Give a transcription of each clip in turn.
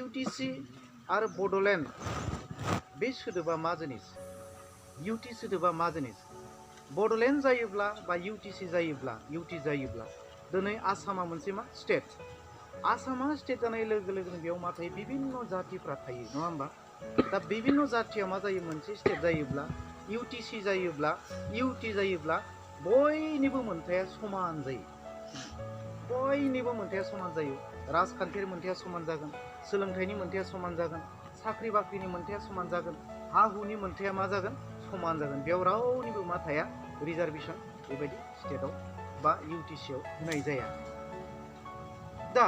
इउटिसि आरो बड'लेण्ड बे सोदोबा मा जिनिस इउटि सोदोबा मा जिनिस बड'लेण्ड जायोब्ला बा इउटिसि जायोब्ला इउटि जायोब्ला दिनै आसामा मोनसे मा स्टेट आसामा स्टेट जानाय लोगो लोगोनो बेयाव मा थायो बिभिन्न जातिफ्रा थायो नङा होमबा दा बिभिन्न जातिया मा जायो मोनसे स्टेट जायोब्ला इउटिसि जायोब्ला इउटि जायोब्ला बयनिबो मोनथाया समान जायो बयनिबो मोनथाया समान जायो राजखान्थियारि मोनथाया समान जागोन सोलोंथाइनि मोनथाया समान जागोन साख्रि बाख्रिनि मोनथाया समान जागोन हा हुनि मोनथाया मा जागोन समान जागोन बेयाव रावनिबो मा थाया रिजार्भेसन बेबायदि स्टेटआव बा इउटिसिआव होनाय जाया दा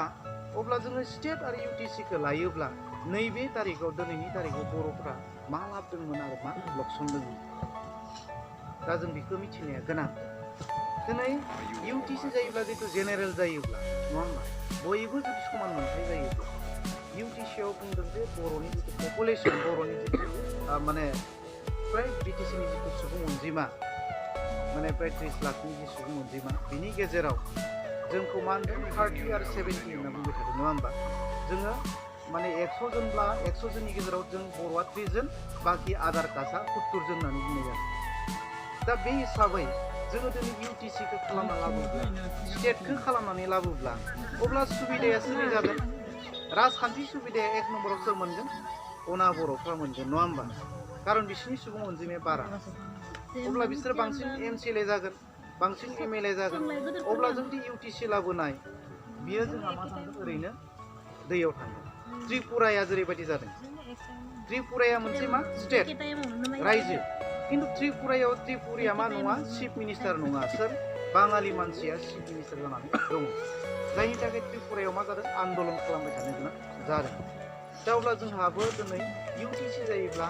अब्ला जोङो स्टेट आरो इउटिसिखौ लायोब्ला नैबे तारिखआव दिनैनि तारिखआव बर'फ्रा मा लाब दंमोन आरो मा लक्ष्मन दंमोन दा जों बेखौ मिथिनाया गोनां दिनै इउटिसि जायोब्ला जितु जेनेरेल जायोब्ला नङा होमबा बयबो जुदि समान मोनथाय जायोब्ला इउटिसिआव बुंदों जे बर'नि जितु पपुलेसन बर'नि जितु माने फ्राय बिटिसिनि जितु सुबुं अनजिमा माने फ्राय 30 लाखनि जि सुबुं अनजिमा बिनि गेजेराव जोंखौ मा होनदों 30 आरो 70 होनना बुंबाय थादों नङा होमबा जोङो माने 100 जनब्ला 100 जननि गेजेराव जों बर'आ 30 जन बाखि आदार कास्टआ 70 जन होननानै बुंनाय जादों दा बे हिसाबै जोङो दिनै इउटिसिखौ खालामना लाबोब्ला स्टेटखौ खालामनानै लाबोब्ला अब्ला सुबिदाया सोरनि जागोन राजखान्थि सुबिदाया एक नम्बराव सोर मोनगोन अना बर'फ्रा मोनगोन नङा होमबा खारन बिसोरनि सुबुं अनजिमाया बारा अब्ला बिसोर बांसिन एमसिएलए जागोन बांसिन एमएलए जागोन अब्ला जोंदि इउटिसि लाबोनाय बियो जोंहा मा थांगोन ओरैनो दैयाव थांगोन त्रिपुराया जेरैबायदि जादों त्रिपुराया मोनसे मा स्टेट रायजो किन्तु त्रिपुराया मा नङा चिफ मिनिस्टार नङा सोर बाङालि मानसिया चिफ मिनिस्टार जानानै दङ जायनि थाखाय त्रिपुरायाव मा जादों आन्दलन खालामबाय थानो गोनां जादों दा अब्ला जोंहाबो दिनै इउटिसि जायोब्ला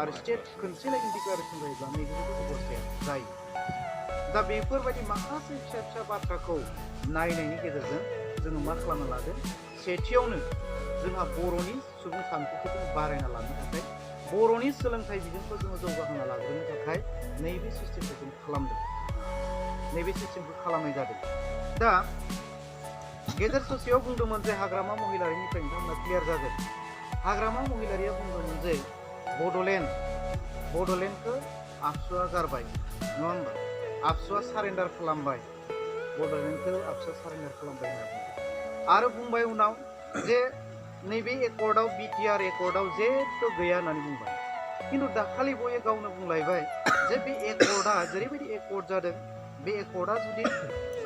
आरो स्टेट खनसे लाइन डिक्लारेसन जायोब्ला नैबेबायदि अबस्थाया जायो दा बेफोरबायदि माखासे फिसा फिसा बाथ्राखौ नायनायनि गेजेरजों जोङो मा खालामना लादों सेथियावनो जोंहा बर'नि सुबुं सानखोखौ जों बारायना लानो थाखाय बर'नि सोलोंथाइ बिजोंखौ जोङो जौगाहोना लाग्रोनो थाखाय नैबे सिस्टेमखौ जों खालामदों नैबे सिस्टेमखौ खालामनाय जादों दा गेजेर ससेयाव बुंदोंमोन जे हाग्रामा महिलारिनिफ्राय नोंथांमोना क्लियार जागोन हाग्रामा महिलारिया बुंदोंमोन जे बड'लेण्डखौ आबसुआ गारबाय नङा होमबा आबसुआ सारेन्डार खालामबाय बड'लेण्डखौ आबसुआ सारेन्डार खालामबाय होनना बुंदों आरो बुंबाय उनाव जे नैबे एकर्डआव बिटिआर एकर्डआव जेबो गैया होननानै बुंबाय किन्तु दाखालि बयो गावनो बुंलायबाय जे बे एकर्डआ जेरैबायदि एकर्ड जादों बे एकर्डआ जुदि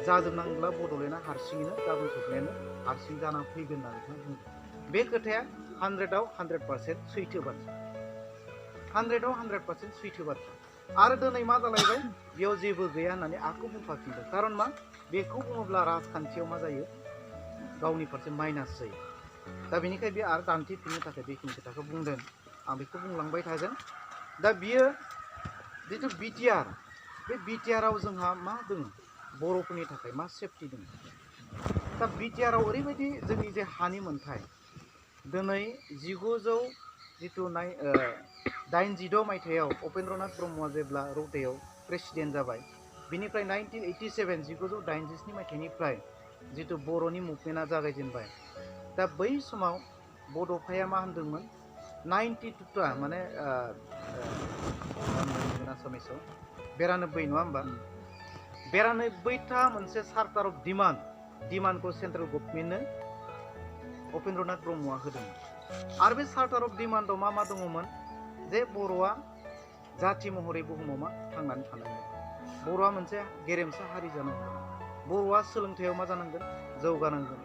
जाजोबनांगौब्ला बड'लेण्डआ हारसिङैनो गाबोन सबनायानो हारसिं जाना फैगोन होननानै बुंदों बे खोथाया 100आव 100% सैथो बाथ्रा 100आव 100% सैथो बाथ्रा आरो दिनै मा जालायबाय बेयाव जेबो गैया होननानै आखौ बुंफाफिनदों खारन मा बेखौ बुङोब्ला राजखान्थियाव मा जायो गावनि फारसे माइनास जायो दा बेनिखाय बे आरो दान्थेफिननो थाखाय बेखिनि खोथाखौ बुंदों आं बेखौ बुंलांबाय थागोन दा बियो जितु बिटिआर बे बिटिआरआव जोंहा मा दङ बर'फोरनि थाखाय मा सेफटि दङ दा बिटिआरआव ओरैबायदि जोंनि जे हानि मोन्थाय दिनै 1986 मायथाइयाव उपेन्द्रनाथ ब्रह्मआ जेब्ला रौतायाव प्रेसिडेन्ट जाबाय बिनिफ्राय 1987 मायथाइनिफ्राय जितु बर'नि मुभमेन्टआ जागायजेनबाय दा बै समाव बड'फाया मा होनदोंमोन 92टा माने आसामिसाव 92 नङा होमबा 92टा मोनसे चार्टार अफ डिमान्डखौ सेन्ट्रेल गभर्नमेन्टनो उपेन्द्रनाथ ब्रह्मआ होदोंमोन आरो बे चार्टार अफ डिमान्डआव मा दङमोन जे बर'आ जाथि महरै बुहुमाव मा थांनानै थानांगोन बर'आ मोनसे गेरेमसा हारि जानांगोन बर'आ सोलोंथायाव मा जानांगोन जौगानांगोन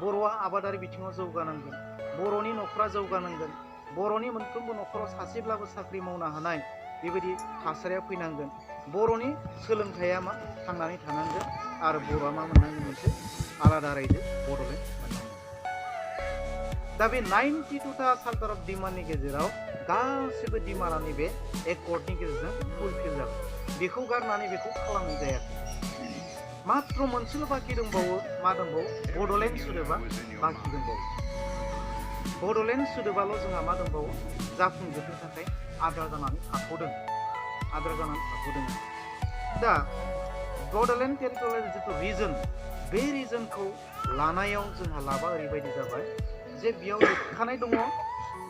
बर'आ आबादारि बिथिङाव जौगानांगोन बर'नि न'खरा जौगानांगोन बर'नि मोनफ्रोमबो न'खराव सासेब्लाबो साख्रि मावनो हानाय बेबायदि थासारिया फैनांगोन बर'नि सोलोंथाइया मा थांनानै थानांगोन आरो बर'आ मा मोननांगोन मोनसे आलादा रायजो बड'लेण्ड मोननांगोन दा बे 92टा चार्टार अफ डिमान्डनि गेजेराव गासैबो डिमान्डआ नैबे एकर्डनि गेजेरजों फुलफिल जाबाय बेखौ गारनानै बेखौ खालामनाय जायाखै मात्र मोनसेल' बाखि दंबावो मा दंबावो बड'लेण्ड सोदोबा बाखि दंबावो बड'लेण्ड सोदोबाल' जोंहा मा दंबावो जाफुंजोबनो थाखाय आद्रा जानानै थाथ'दों दा बड'लेण्ड टेरिटरियेल जितु रिजन बे रिजनखौ लानायाव जोंहा लाबा ओरैबायदि जाबाय जे बेयाव लिरखानाय दङ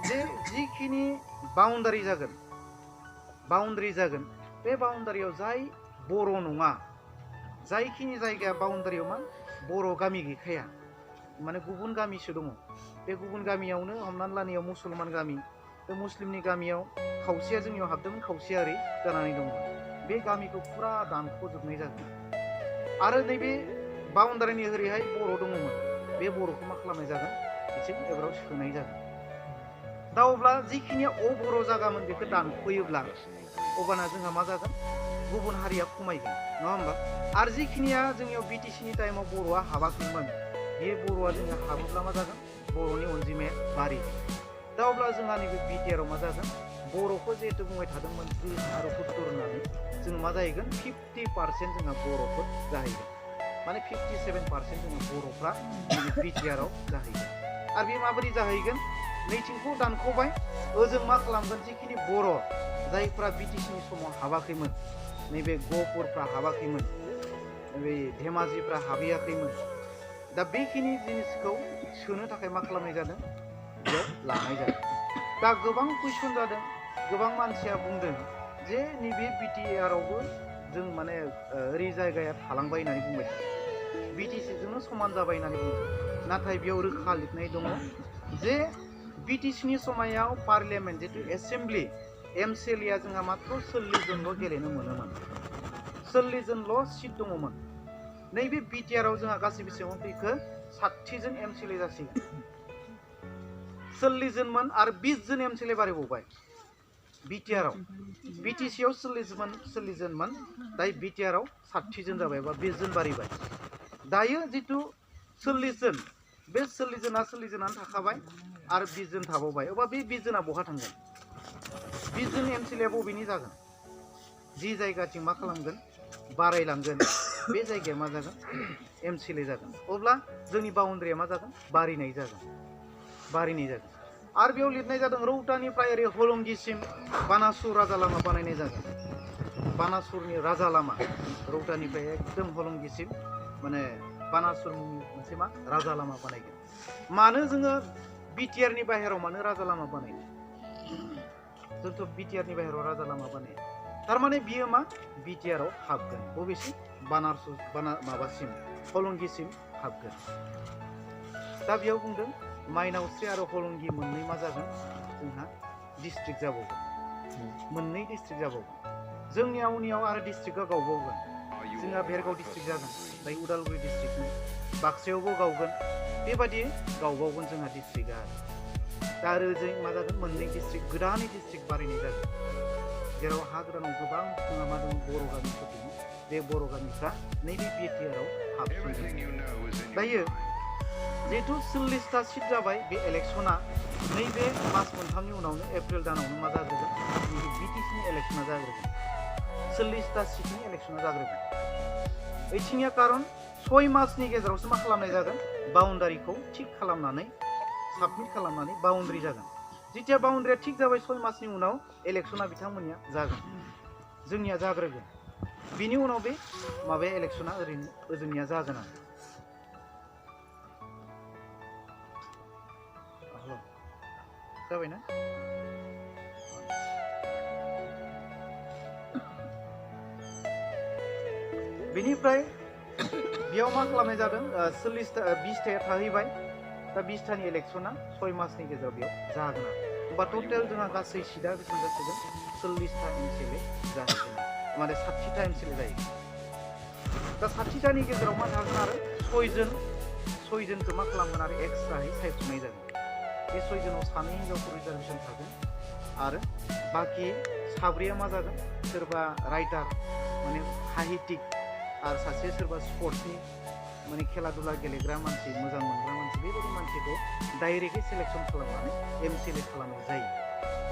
जे जिखिनि बाउन्डारि जागोन बे बाउन्डारियाव जाय बर' नङा जायखिनि जायगाया बाउन्डारियाव मा बर' गामि गैखाया माने गुबुन गामिसो दङ बे गुबुन गामियावनो हमनानै लानायाव मुसलमान गामि बे मुस्लिमनि गामियाव खावसेया जोंनियाव हाबदोंमोन खावसेया ओरै जानानै दंमोन बे गामिखौ फुरा दानख'जोबनाय जागोन आरो नैबे बाउन्डारिनि ओरैहाय बर' दङमोन बे बर'खौ मा खालामनाय जागोन बिथिं एबाराव सोनाय जागोन दा अब्ला जिखिनिया बर' जागामोन बेखौ दानख'योब्ला अब्लाना जोंहा मा जागोन गुबुन हारिया खमायगोन नङा होमबा आरो जिखिनिया जोंनियाव बिटिसिनि टाइमाव बर'आ हाबाखैमोन बे बर'आ जोंनिया हाबोब्ला मा जागोन बर'नि अनजिमाया बारिगोन दा अब्ला जोंहा नैबे बिटिआराव मा जागोन बर'खौ जिहेतु बुंबाय थादोंमोन 30 आरो 70 होननानै जों मा जाहैगोन 50% जोंहा बर'फोर जाहैगोन माने 57% जोंहा बर'फ्रा नैबे बिटिआराव जाहैगोन आरो बे माबोरै जाहैगोन नैथिंखौ दानख'बाय ओजों मा खालामगोन जिखिनि बर' जायफ्रा बिटिसिनि समाव हाबाखैमोन नैबे गहपुरफ्रा हाबाखैमोन नैबे धेमाजिफ्रा हाबहैयाखैमोन दा बेखिनि जिनिसखौ सोनो थाखाय मा खालामनाय जादों बेयाव लानाय जादों दा गोबां कुइसन जादों गोबां मानसिया बुंदों जे नैबे बिटिआरावबो जों माने ओरै जायगाया थालांबाय होननानै बुंबाय थादों बिटिसिजोंनो समान जाबाय होननानै बुंदों नाथाय बेयाव रोखा लिरनाय दङ जे बिटिसिनि समायाव पार्लियामेन्ट जितु एसेम्ब्लि एमसिएलएआ जोंहा मात्र 40 जनल' गेलेनो मोनोमोन 40 जनल' सिट दङमोन नैबे बिटिआराव जोंहा गासै बेसेबां फैखो 60 जन एमसिएलए जासिगोन 40 जनमोन आरो 20 जन एमसिएलए बारायबावबाय बिटिआराव बिटिसिआव 40 जनमोन दायो बिटिआराव 60 जन जाबाय बा 20 जन बारायबाय दायो जितु 40 जन बे 40 जनानो थाखाबाय आरो 20 जन थाबावबाय अब्ला बे 20 जना बहा थांगोन 20 जन एमसिएलए बबेनि जागोन जि जायगाथिं मा खालामगोन बारायलांगोन बे जायगाया मा जागोन एमसिएलए जागोन अब्ला जोंनि बाउन्डारिया मा जागोन बारिनाय जागोन आरो बेयाव लिरनाय जादों रौतानिफ्राय ओरै हलंगिसिम बानासुर राजा लामा बानायनाय जागोन बानासुरनि राजा लामा रौतानिफ्राय एकदम हलंगिसिम माने बानासुर मोनसे मा राजा लामा बानायगोन मानो जोङो बिटिआरनि बाहेराव मानो राजा लामा बानायो जोंथ' बिटिआरनि बाहेराव राजा लामा बानायो थारमाने बियो मा बिटिआराव हाबगोन बबेसिम माबासिम हलंगिसिम हाबगोन दा बेयाव बुंदों माइनावस्रि आरो हलंगि मोननै मा जागोन जोंहा डिस्ट्रिक्ट जाबावगोन मोननै डिस्ट्रिक्ट जाबावगोन जोंनिया उनियाव आरो डिस्ट्रिक्टआ गावबावगोन जोंहा भेरगाव डिस्ट्रिक्ट जागोन दायो उदालगुरि डिस्ट्रिक्टनि बाक्सायावबो गावगोन बेबादि गावबावगोन जोंहा डिस्ट्रिक्टआ दा आरो जों मा जागोन मोननै डिस्ट्रिक्ट गोदानै डिस्ट्रिक्ट बारायनाय जागोन जेराव हा गोदानाव गोबां जोंहा मा दं बर' गामिफोर दङ बे बर' गामिफ्रा नैबे बिटिआराव हाबफैगोन दायो जिहेतु 40टा सिट जाबाय बे इलेक्सना नैबे मास मोनथामनि उनावनो एप्रिल दानावनो मा जाग्रोगोन नैबे बिटिसिनि इलेक्सना जाग्रोगोन 40टा सिटनि इलेक्सना जाग्रोगोन ओइथिंनिया कारन 6 मासनि गेजेरावसो मा खालामनाय जागोन बाउन्डारिखौ थिक खालामनानै साबमिट खालामनानै बाउन्डारि जागोन जेथिया बाउन्डारिया थिक जाबाय 6 मासनि उनाव इलेक्सना बिथांमोननिया जागोन जोंनिया जाग्रोगोन बिनि उनाव बे माबाया इलेक्सना ओरैनो ओजोंनिया जागोन आरो जाबायना बेनिफ्राय बेयाव मा खालामनाय जादों 20टा थाहैबाय दा 20टानि इलेक्सना 6 मासनि गेजेराव बेयाव जागोन आरो होमबा टटेल जोंहा गासै सिटआ बेसेबां जासिगोन 40टा एमसिएलए जाहैगोन माने 60टा एमसिएलए जायो दा 60टानि गेजेराव मा थागोन आरो 6 जनखौ मा खालामगोन आरो एक्सट्रायै सायख'नाय जागोन बे 6 जनाव 2 हिनजावफोर रिजार्भेसन थागोन आरो बाखि 7 मा जागोन सोरबा राइटार माने साहित्यिक आरो सासे सोरबा स्पर्ट्सनि माने खेला दुला गेलेग्रा मानसि मोजां मोनग्रा मानसि बेबायदि मानसिखौ डाइरेक्टलि सिलेक्सन खालामनानै एमसिएलए खालामनाय जायो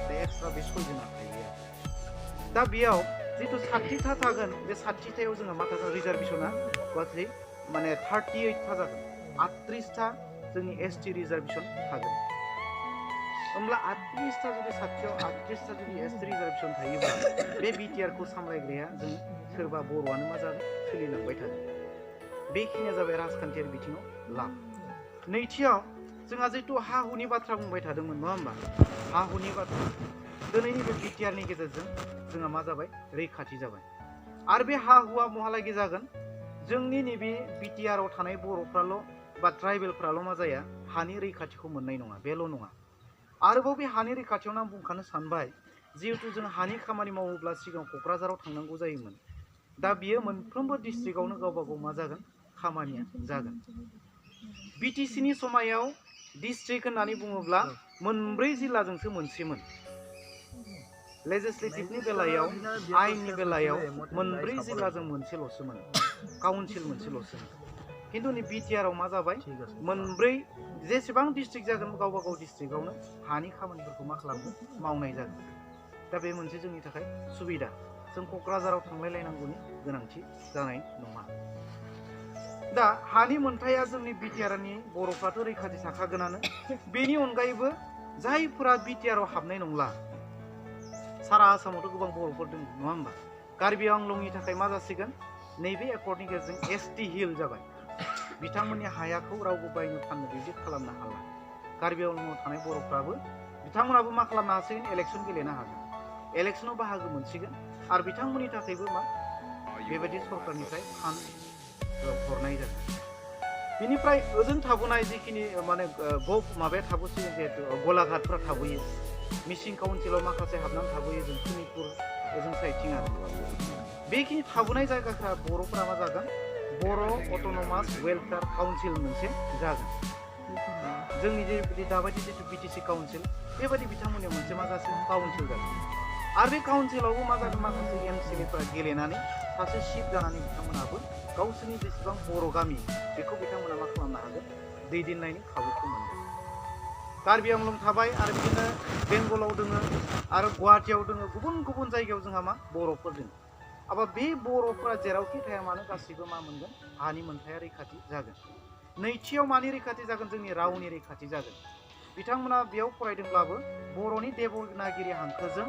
दा एक्सट्रा बे 6 जना थायो दा बेयाव जितु 60टा थागोन बे 60टायाव जोंहा मा थागोन रिजार्भेसना गासै माने 38टा जागोन 38टा जोंनि एसटि रिजार्भेसन थागोन होमब्ला 38टा जुदि 60आव 38टा जुदि एसटि रिजार्भेसन थायोब्ला बे बिटिआरखौ सामलायग्राया जों सोरबा बर'आनो मा जागोन सोलिलांबाय थागोन बेखिनिया जाबाय राजखान्थियारि बिथिङाव लाब नैथियाव जोंहा जितु हा हुनि बाथ्रा बुंबाय थादोंमोन नङा होमबा हा हुनि बाथ्रा दिनैनि बे बिटिआरनि गेजेरजों जोंहा मा जाबाय रैखाथि जाबाय आरो बे हा हुआ महालागै जागोन जोंनि नैबे बिटिआरआव थानाय बर'फ्राल' बा ट्राइबेलफ्राल' मा जाया हानि रैखाथिखौ मोननाय नङा बेल' नङा आरोबाव बे हानि रैखाथियावनो आं बुंखानो सानबाय जिहेतु जों हानि खामानि मावोब्ला सिगां क'क्राझाराव थांनांगौ जायोमोन दा बियो मोनफ्रोमबो डिस्ट्रिक्टआवनो गावबा गाव मा जागोन खामानिया जागोन बिटिसिनि समायाव डिस्ट्रिक्ट होननानै बुङोब्ला मोनब्रै जिल्लाजोंसो मोनसेमोन लेजिस्लेटिभनि बेलायाव आइननि बेलायाव मोनब्रै जिल्लाजों मोनसेल'सोमोन काउन्सिल मोनसेल'सोमोन खिन्थु नै बिटिआरआव मा जाबाय मोनब्रै जेसेबां डिस्ट्रिक्ट जागोन गावबा गाव डिस्ट्रिक्टआवनो हानि खामानिफोरखौ मा खालामगोन मावनाय जागोन दा बे मोनसे जोंनि थाखाय सुबिदा जों क'क्राझाराव थांलायलायनांगौनि गोनांथि जानाय नङा दा हानि मोनथाया जोंनि बिटिआरनि बर'फ्राथ' रैखाथि थाखागोनानो बेनि अनगायैबो जायफोरा बिटिआरआव हाबनाय नंला सारा आसामावथ' गोबां बर'फोर दङ नङा होमबा कार्बि आंलंनि थाखाय मा जासिगोन नैबे एकर्डनि गेजेरजों एसटि हिल जाबाय बिथांमोननि हायाखौ रावबो बायनो फाननो बिदि खालामनो हाला कार्बि आंलंआव थानाय बर'फ्राबो बिथांमोनाबो मा खालामनो हासिगोन इलेक्सन गेलेनो हागोन इलेक्सनाव बाहागो मोनसिगोन आरो बिथांमोननि थाखायबो मा बेबायदि सरकारनिफ्राय फान्ड हरनाय जागोन बिनिफ्राय ओजों थाबोनाय जिखिनि माने माबाया थाबोसिगोन जिहेतु गलाघाटफ्रा थाबोयो मिसिं काउन्सिलाव माखासे हाबनानै थाबोयो जों सनितपुर ओजों साइडथिं आरो बेखिनि थाबोनाय जायगाफ्रा बर'फोरा मा जागोन बर' अट'नमास वेलफेयार काउन्सिल मोनसे जागोन जोंनि जे दाबायदि जितु बिटिसि काउन्सिल बेबायदि बिथांमोननि मोनसे मा जासिगोन काउन्सिल जागोन आरो बे काउन्सिलावबो मा जागोन माखासे एमसिएलएफ्रा गेलेनानै सासे चिफ जानानै बिथांमोनाबो गावसोरनि जेसेबां बर' गामि बेखौ बिथांमोना मा खालामनो हागोन दैदेननायनि खाबुखौ मोनगोन कार्बि आंलं थाबाय आरो बिदिनो बेंगलाव दोङो आरो गुवाहाटियाव दोङो गुबुन गुबुन जायगायाव जोंहा मा बर'फोर दङ आबा बे बर'फोरा जेरावखि थाया मानो गासैबो मा मोनगोन हानि मोनथाया रैखाथि जागोन नैथियाव मानि रैखाथि जागोन जोंनि रावनि रैखाथि जागोन बिथांमोना बेयाव फरायदोंब्लाबो बर'नि देबनागिरि हांखोजों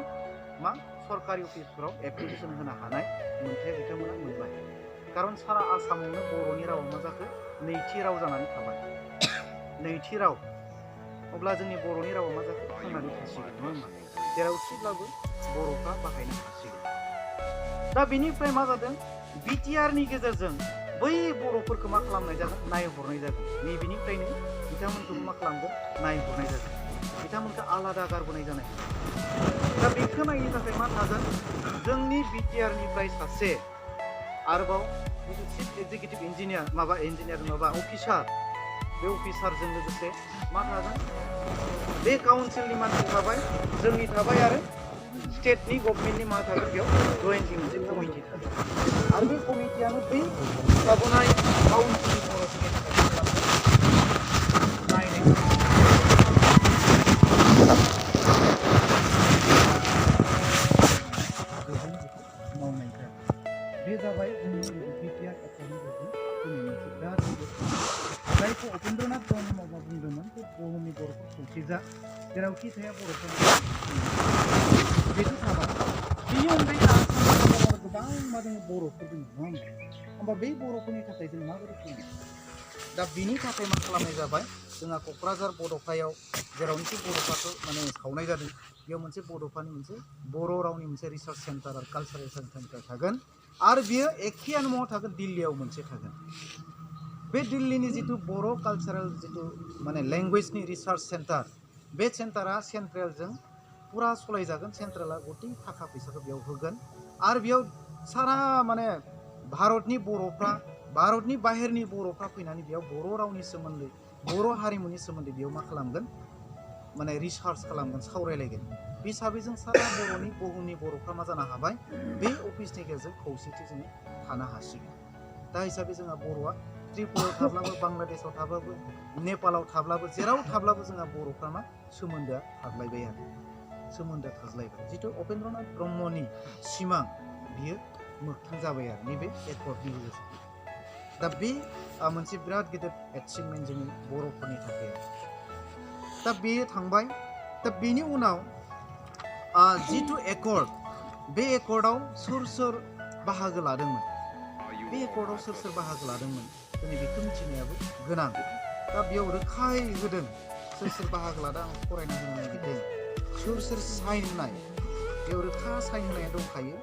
मा सरकारि अफिसफोराव एप्लिकेसन होनो हानाय मोनथाय बिथांमोना मोनबाय खारन सारा आसामावनो बर'नि रावा मा जाखो नैथि राव जानानै थाबाय नैथि राव अब्ला जोंनि बर'नि रावा मा जाखो थांनानै थासिगोन नङा होमबा जेरावखिब्लाबो बर'फ्रा बाहायनो हासिगोन दा बेनिफ्राय मा जादों बिटिआरनि गेजेरजों बै बर'फोरखौ मा खालामनाय जागोन नायहरनाय जागोन नैबेनिफ्रायनो बिथांमोनखौबो मा खालामगोन नायहरनाय जागोन बिथांमोनखौ आलादा गारबोनाय जानाय दा बेखौ नायनो थाखाय मा थागोन जोंनि बिटिआरनिफ्राय सासे आरोबाव चिफ एक्जिकिउटिभ इन्जिनियार माबा अफिसार बे अफिसारजों लोगोसे मा थागोन बे काउन्सिलनि मानसि थाबाय जोंनि थाबाय आरो स्टेटनि गभर्नमेन्टनि मा थागोन बेयाव जयेन्टनि मोनसे कमिटि थागोन आरो बे कमिटियानो बै लाबोनाय काउन्सिलनि बर'फोरनि थाखाय नायनाय मावनाय जागोन बे जाबाय जोंनि बिटिआर एकर्डनि गेजेरजों मोनसे बिराद जायखौ उपेन्द्रनाथ ब्रह्मआ बुंदोंमोन बे बुहुमनि बर'फोर खौसेजा जेरावखि थाया बर'फोर बेथ' थाबाय बेनि अनगायै आसामाव गोबां मा दङ बर'फोर दङ नङा होमबा बे बर'फोरनि थाखाय जों माबोरै फैयो दा बिनि थाखाय मा खालामनाय जाबाय जोंहा क'क्राझार बड'फायाव जेरावनोखि बड'फाखौ माने सावनाय जादों बेयाव मोनसे बड'फानि मोनसे बर' रावनि मोनसे रिसार्च सेन्टार आरो कालचारेल सेन्टार थागोन आरो बियो एखेयानो मुङाव थागोन दिल्लीयाव मोनसे थागोन बे दिल्लीनि जितु बर' कालचारेल जितु माने लेंगुवेजनि रिसार्च सेन्टार बे सेन्टारा सेन्ट्रेलजों पुरा सलायजागोन सेन्ट्रेला गथै थाखा फैसाखौ बेयाव होगोन आरो बेयाव सारा माने भारतनि बर'फ्रा भारतनि बाहेरनि बर'फ्रा फैनानै बेयाव बर' रावनि सोमोन्दै बर' हारिमुनि सोमोन्दै बेयाव मा खालामगोन माने रिसार्च खालामगोन सावरायलायगोन बे हिसाबै जों सारा बर'नि बुहुमनि बर'फ्रा मा जानो हाबाय बे अफिसनि गेजेरजों खौसेथि जोङो थानो हासिगोन दा हिसाबै जोंहा बर'आ त्रिपुरायाव थाब्लाबो बांलादेशआव थाब्लाबो नेपालाव थाब्लाबो जेराव थाब्लाबो जोंहा बर'फ्रा मा सोमोन्दोआ थाज्लायबाय आरो सोमोन्दोआ थाज्लायबाय जितु उपेन्द्रनाथ ब्रह्मनि सिमां बियो मोगथां जाबाय आरो नैबे एकर्डनि गेजेरजों दा बे मोनसे बिराद गिदिर एचिभमेन्ट जोंनि बर'फोरनि थाखाय दा बेयो थांबाय दा बेनि उनाव जितु एकर्ड बे एकर्डआव सोर बाहागो लादोंमोन बे एकर्डआव सोर बाहागो लादोंमोन दिनै बेखौ मिथिनायाबो गोनां दा बेयाव रोखायै होदों सोर बाहागो लादों आं फरायना होनो नागिरदों सोर साइन होनाय बेयाव रोखा साइन होनाया दंखायो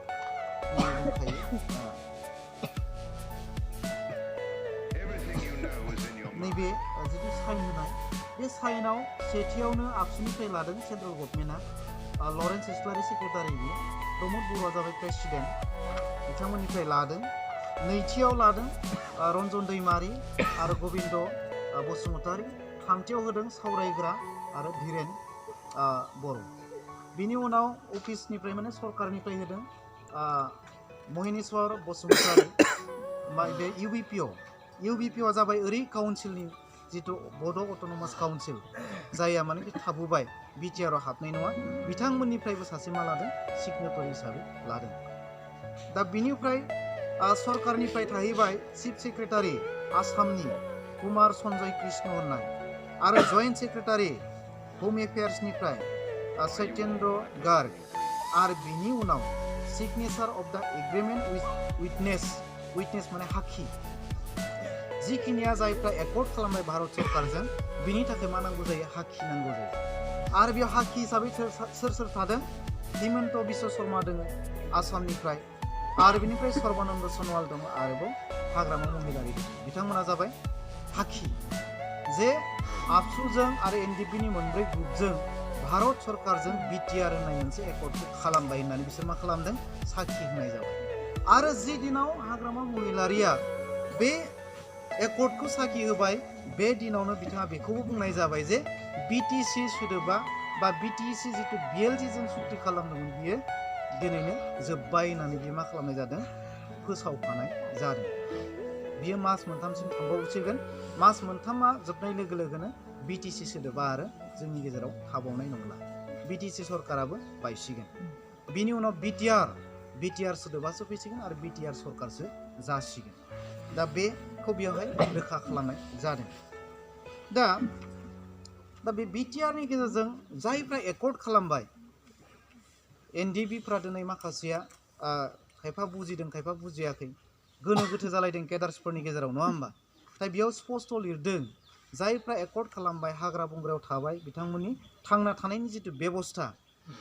नैबे जिथु साइन होनाय बे साइनाव सेथियावनो आबसुनिफ्राय लादों सेन्ट्रेल गभर्नमेन्टआ लरेन्स इस्लारि सेक्रेटारिनि प्रमद बर'आ जाबाय प्रेसिडेन्ट बिथांमोननिफ्राय लादों नैथियाव लादों रन्जन दैमारि आरो गबिन्द बसुमतारी थामथियाव होदों सावरायग्रा आरो धीरेन बर' बिनि उनाव अफिसनिफ्राय माने सरकारनिफ्राय होदों महिनीश्वर बसुमतारी बे इउबिपिअ जाबाय ओरै काउन्सिलनि जिथु बड' अट'नमास काउन्सिल जायहा माने बे थाबोबाय बिटिआरआव हाबनाय नङा बिथांमोननिफ्रायबो सासे मा लादों सिगनेटरि हिसाबै लादों दा बिनिफ्राय सरकारनिफ्राय थाहैबाय चिफ सेक्रेटारि आसामनि कुमार सन्जय कृष्ण होननाय आरो जइन्ट सेक्रेटारि हम एफेयार्सनिफ्राय सत्येन्द्र गार्ग आरो बिनि उनाव सिगनेचार अफ द एग्रिमेन्ट उइटनेस माने हाखि जिखिनिया जायफ्रा एकर्ड खालामबाय भारत सरकारजों बिनि थाखाय मा नांगौ जायो हाखि नांगौ जायो आरो बेयाव हाखि हिसाबै सोर थादों हिमन्त बिश्व शर्मा दङ आसामनिफ्राय आरो बिनिफ्राय सर्बानन्द सनवाल दङ आरोबाव हाग्रामा महिलारि दङ बिथांमोना जाबाय हाखि जे आबसुजों आरो एनडिपिनि मोनब्रै ग्रुपजों भारत सरकारजों बिटिआर होननाय मोनसे एकर्डखौ खालामबाय होननानै बिसोर मा खालामदों साखि होनाय जाबाय आरो जि दिनाव हाग्रामा महिलारिया बे एकर्डखौ साखि होबाय बे दिनावनो बिथाङा बेखौबो बुंनाय जाबाय जे बिटिसि सोदोबा बा बिटिसि जिथु बिएलजिजों सुक्ति खालामदोंमोन बियो दिनैनो जोब्बाय होननानै बियो मा खालामनाय जादों फोसावफानाय जादों बियो मास मोनथामसिम थांबावसिगोन मास मोनथामा जोबनाय लोगो लोगोनो बिटिसि सोदोबा आरो जोंनि गेजेराव थाबावनाय नंला बिटिसि सरकाराबो बायसिगोन बिनि उनाव बिटिआर सोदोबासो फैसिगोन आरो बिटिआर सरकारसो जासिगोन दा बेखौ बेवहाय रोखा खालामनाय जादों दा बे बिटिआरनि गेजेरजों जायफ्रा एकर्ड खालामबाय एनडिपिफ्रा दिनै माखासेया खायफा बुजिदों खायफा बुजियाखै गोनो गोथो जालायदों केडार्सफोरनि गेजेराव नङा होमबा नाथाय बेयाव स्पष्ट लिरदों जायफ्रा एकर्ड खालामबाय हाग्रा बंग्रायाव थाबाय बिथांमोननि थांना थानायनि जिथु बेबस्था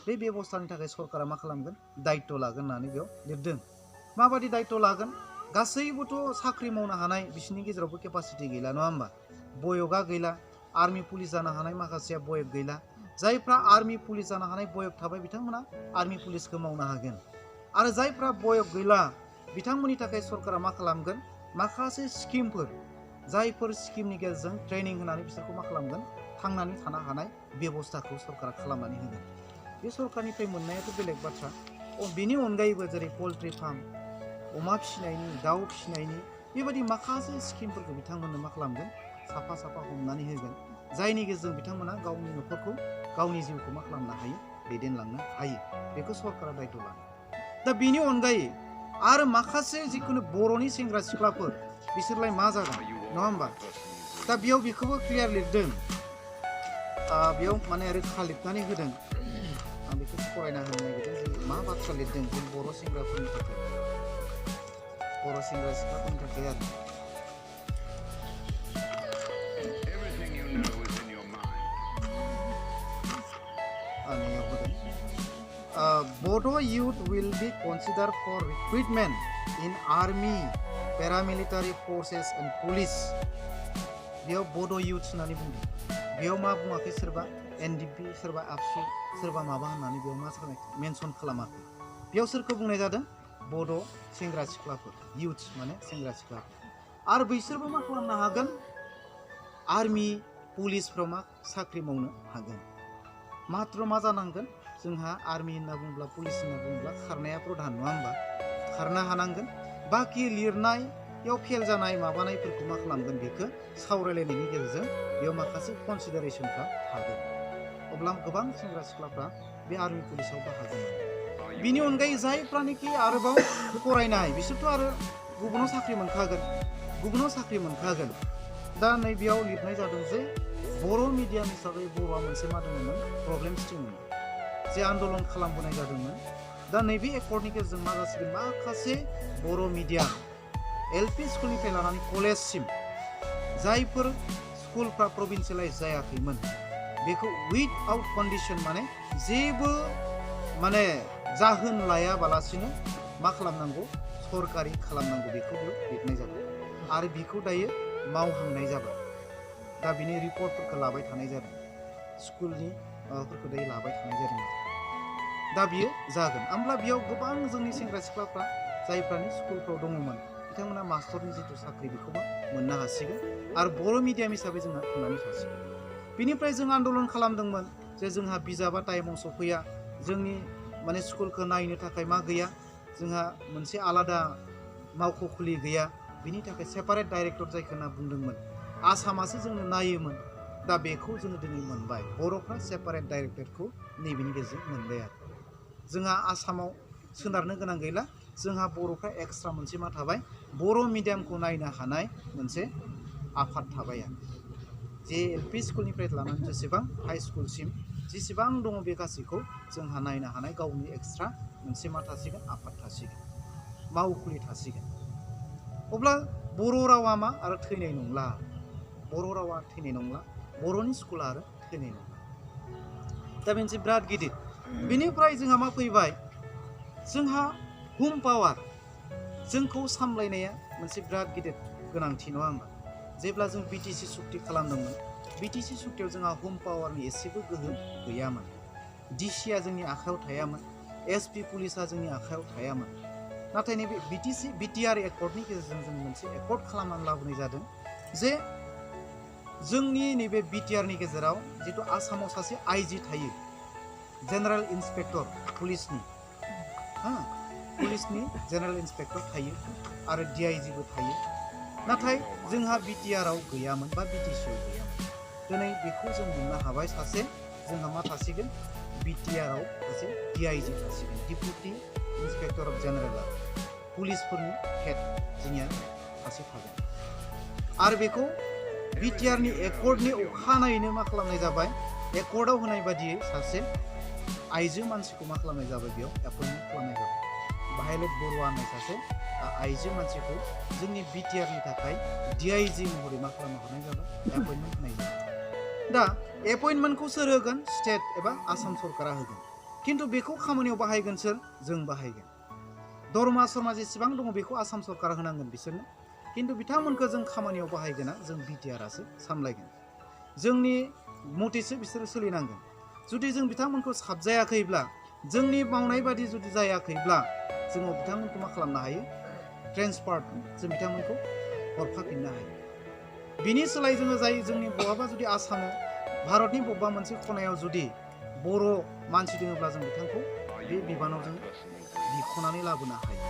बे बेबस्थानि थाखाय सरकारा मा खालामगोन दायित्व लागोन होननानै बेयाव लिरदों माबादि दायित्व लागोन गासैबोथ' साख्रि मावनो हानाय बिसोरनि गेजेरावबो केपासिटि गैला नङा होमबा बयगा गैला आर्मि पुलिस जानो हानाय माखासेया बयग गैला जायफ्रा आर्मि पुलिस जानो हानाय बयग थाबाय बिथांमोना आर्मि पुलिसखौ मावनो हागोन आरो जायफ्रा बयग गैला बिथांमोननि थाखाय सरकारा मा खालामगोन माखासे स्किमफोर जायफोर स्किमनि गेजेरजों ट्रेनिं होनानै बिसोरखौ मा खालामगोन थांनानै थानो हानाय बेबस्थाखौ सरकारा खालामनानै होगोन बे सरकारनिफ्राय मोननायाथ' बेलेग बाथ्रा बेनि अनगायैबो जेरै पल्ट्रि फार्म अमा फिसिनायनि दाउ फिसिनायनि बेबायदि माखासे स्किमफोरखौ बिथांमोननो मा खालामगोन साफा साफा हमनानै होगोन जायनि गेजेरजों बिथांमोना गावनि न'खरखौ गावनि जिउखौ मा खालामनो हायो दैदेनलांनो हायो बेखौ सरकारा दायित्व लागोन दा बेनि अनगायै आरो माखासे जिखुनु बर'नि सेंग्रा सिख्लाफोर बिसोरलाय मा जागोन नङा होमबा दा बेयाव बेखौबो क्लियार लिरदों बेयाव माने रोखा लिरनानै होदों आं बेखौ फरायना होनो नागिरदों जे मा बाथ्रा लिरदों जों बर' सेंग्राफोरनि थाखाय बर' सेंग्रा सिख्लाफोरनि थाखाय आरो Bodo youth will be considered for recruitment in army, paramilitary forces and police. बेयाव Bodo youth होननानै बुंदों बेयाव मा बुङाखै सोरबा एनडिपि सोरबा आबसु सोरबा माबा होननानै बेयाव मा मेनसन खालामाखै बेयाव सोरखौ बुंनाय जादों बड' सेंग्रा सिख्लाफोर youth माने सेंग्रा सिख्लाफोर आरो बैसोरबो मा खालामनो हागोन आर्मि पुलिसफ्राव मा साख्रि मावनो हागोन मात्र मा जानांगोन जोंहा आर्मि होनना बुङोब्ला पुलिस होनना बुङोब्ला खारनाया प्रधान नङा होमबा खारनो हानांगोन बाखि लिरनायाव फेल जानाय माबानायफोरखौ मा खालामगोन बेखौ सावरायलायनायनि गेजेरजों बेयाव माखासे कनसिडारेसनफ्रा थागोन अब्ला गोबां सेंग्रा सिख्लाफ्रा बे आर्मि पुलिसाव बाहागो लागोन बिनि अनगायै जायफ्रानोखि आरोबाव फरायनाय बिसोरथ' आरो गुबुनाव साख्रि मोनखागोन दा नैबेयाव लिरनाय जादों जे बर' मिडियाम हिसाबै बर'आ मोनसे मा दङमोन प्रब्लेम्स दङमोन जे आन्दलन खालामबोनाय जादोंमोन दा नैबे एकर्डनि गेजेरजों मा जासिगोन माखासे बर' मिडियाम एलपि स्कुलनिफ्राय लानानै कलेजसिम जायफोर स्कुलफ्रा प्रभिन्सियेलाइज जायाखैमोन बेखौ उइदाउट कन्डिशन माने जेबो माने जाहोन लायाबालासिनो मा खालामनांगौ सरकारि खालामनांगौ बेखौ बेयाव लिरनाय जाबाय आरो बेखौ दायो मावहांनाय जाबाय दा बिनि रिपर्टफोरखौ लाबाय थानाय जादों स्कुलनि माबाफोरखौ दायो लाबाय थानाय जादों दा बियो जागोन होमब्ला बेयाव गोबां जोंनि सेंग्रा सिख्लाफ्रा जायफ्रानि स्कुलफ्राव दङमोन बिथांमोना मास्टरनि जिथु साख्रि बेखौबो मोननो हासिगोन आरो बर' मिडियाम हिसाबै जोंहा थांनानै थासिगोन बिनिफ्राय जों आन्दलन खालामदोंमोन जे जोंहा बिजाबा टाइमाव सफैया जोंनि माने स्कुलखौ नायनो थाखाय मा गैया जोंहा मोनसे आलादा मावख'खुलि गैया बिनि थाखाय सेपारेट डाइरेक्टर जायखौ होनना बुंदोंमोन आसामासो जोंनो नायोमोन दा बेखौ जोङो दिनै मोनबाय बर'फ्रा सेपारेट डाइरेक्टरखौ नैबेनि गेजेरजों मोनबाय आरो जोंहा आसामाव सोनारनो गोनां गैला जोंहा बर'फ्रा एक्सट्रा मोनसे मा थाबाय बर' मिडियामखौ नायनो हानाय मोनसे आफाद थाबाय आरो जे एलपि स्कुलनिफ्राय लानानै जेसेबां हाइ स्कुलसिम जेसेबां दङ बे गासैखौ जोंहा नायनो हानाय गावनि एक्सट्रा मोनसे मा थासिगोन आफाद थासिगोन मावखुलि थासिगोन अब्ला बर' रावा मा आरो थैनाय नंला बर' रावा थैनाय नंला बर'नि स्कुला आरो थैनाय नंला दा मोनसे बिराद गिदिर बेनिफ्राय जोंहा मा फैबाय जोंहा हुम पावार जोंखौ सामलायनाया मोनसे बिराद गिदिर गोनांथि नङा होमबा जेब्ला जों बिटिसि सुक्ति खालामदोंमोन बिटिसि सुक्तियाव जोंहा हुम पावारनि एसेबो गोहो गैयामोन डिसिआ जोंनि आखायाव थायामोन एसपि पुलिसा जोंनि आखायाव थायामोन नाथाय नैबे बिटिआर एकर्डनि गेजेरजों जों मोनसे एकर्ड खालामनानै लाबोनाय जादों जे जोंनि नैबे बिटिआरनि गेजेराव जितु आसामाव सासे आइजि थायो जेनेरेल इन्सपेक्टर पुलिसनि जेनेरेल इन्सपेक्टर थायो आरो डिआइजिबो थायो नाथाय जोंहा बिटिआरआव गैयामोन बा बिटिसिआव गैयामोन दिनै बेखौ जों मोननो हाबाय सासे जोंहा मा थासिगोन बिटिआरआव सासे डिआइजि थासिगोन डिपुटि इन्सपेक्टर अफ जेनेरेल पुलिसफोरनि हेड जोंनिया सासे थागोन आरो बेखौ बिटिआरनि एकर्डनि अखानायैनो मा खालामनाय जाबाय एकर्डआव होनाय बादियै सासे आइजो मानसिखौ मा खालामनाय जाबाय बेयाव एपइन्टमेन्ट खालामनाय जाबाय भायलेट बरुवा होननाय सासे आइजो मानसिखौ जोंनि बिटिआरनि थाखाय डिआइजि महरै मा खालामनो हरनाय जाबाय एपइन्टमेन्ट होनाय जाबाय दा एपइन्टमेन्टखौ सोर होगोन स्टेट एबा आसाम सरकारा होगोन खिन्थु बेखौ खामानियाव बाहायगोन सोर जों बाहायगोन दरमा सरमा जेसेबां दङ बेखौ आसाम सरकारा होनांगोन बिसोरनो खिन्थु बिथांमोनखौ जों खामानियाव बाहायगोना जों बिटिआरआसो सामलायगोन जोंनि मथेसो बिसोरो सोलिनांगोन जुदि जों बिथांमोनखौ साबजायाखैब्ला जोंनि मावनाय बादि जुदि जायाखैब्ला जोङो बिथांमोनखौ मा खालामनो हायो ट्रेन्सफार जों बिथांमोनखौ हरफाफिननो हायो बिनि सोलाय जोङो जाय जोंनि बहाबा जुदि आसामाव भारतनि बबेबा मोनसे खनायाव जुदि बर' मानसि दङब्ला जों बिथांखौ बे बिबानाव जों बिख'नानै लाबोनो हायो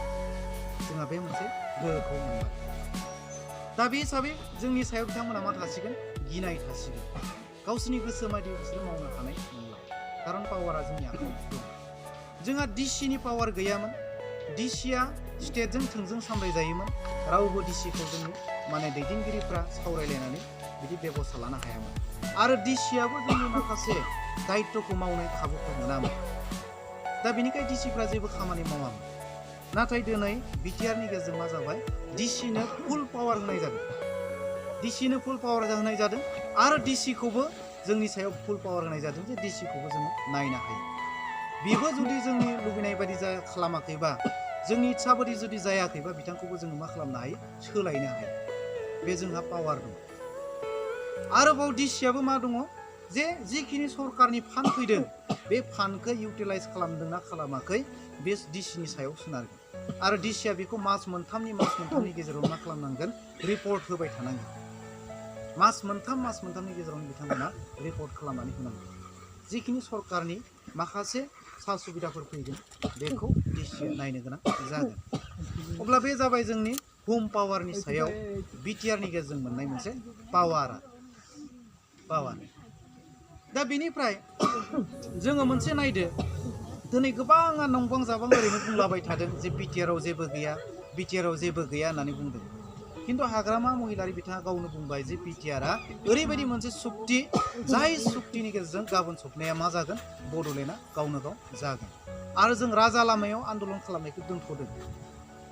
जोंहा बे मोनसे गोहोखौ मोनबाय दा बे हिसाबै जोंनि सायाव बिथांमोना मा थासिगोन गिनाय थासिगोन गावसोरनि गोसो बायदि बिसोरो मावनो हानाय नंला खारन पावारा जोंनि आखायाव दं जोंहा डिसिनि पावार गैयामोन डिसिआ स्टेटजों थोंजों सामलायजायोमोन रावबो डिसिखौ जोंनि माने दैदेनगिरिफ्रा सावरायलायनानै बिदि बेबस्था लानो हायामोन आरो डिसिआबो जोंनि माखासे दायित्वखौ मावनाय खाबुखौ मोनामोन दा बेनिखायनो डिसिफ्रा जेबो खामानि मावामोन नाथाय दिनै बिटिआरनि गेजेरजों मा जाबाय डिसिनो फुल पावार होनाय जादों डिसिनो फुल पावार होनाय जादों आरो डिसिखौबो जोंनि सायाव फुल पावार होनाय जादों जे डिसिखौबो जोङो नायनो हायो बेबो जुदि जोंनि लुबैनाय बायदि खालामाखैबा जोंनि इच्छा बायदि जुदि जायाखैबा बिथांखौबो जोङो मा खालामनो हायो सोलायनो हायो बे जोंहा पावार दं आरोबाव डिसिआबो मा दङ जे जिखिनि सरकारनि फान्ड फैदों बे फान्डखौ इउटिलाइज खालामदोंना खालामाखै बे डिसिनि सायाव सोनारगोन आरो डिसिआ बेखौ मास मोनथामनि गेजेराव मा खालामनांगोन रिपर्ट होबाय थानांगोन मास मोनथामनि गेजेरावनो बिथांमोना रिपर्ट खालामनानै होनांगोन जिखिनि सरकारनि माखासे सा सुबिदाफोर फैगोन बेखौ डिसिआ नायनो गोनां जागोन अब्ला बे जाबाय जोंनि हुम पावारनि सायाव बिटिआरनि गेजेरजों मोननाय मोनसे पावार दा बेनिफ्राय जोङो मोनसे नायदो दिनै गोबाङा नंबां जाबां ओरैनो बुंलाबाय थादों जे बिटिआरआव जेबो गैया होननानै बुंदों खिन्थु हाग्रामा महिलारि बिथाङा गावनो बुंबाय जे बिटिआरआ ओरैबायदि मोनसे सुक्ति जाय सुक्तिनि गेजेरजों गाबोन सप्ताया मा जागोन बड'लेण्डआ गावनो गाव जागोन आरो जों राजा लामायाव आन्दलन खालामनायखौ दोनथ'दों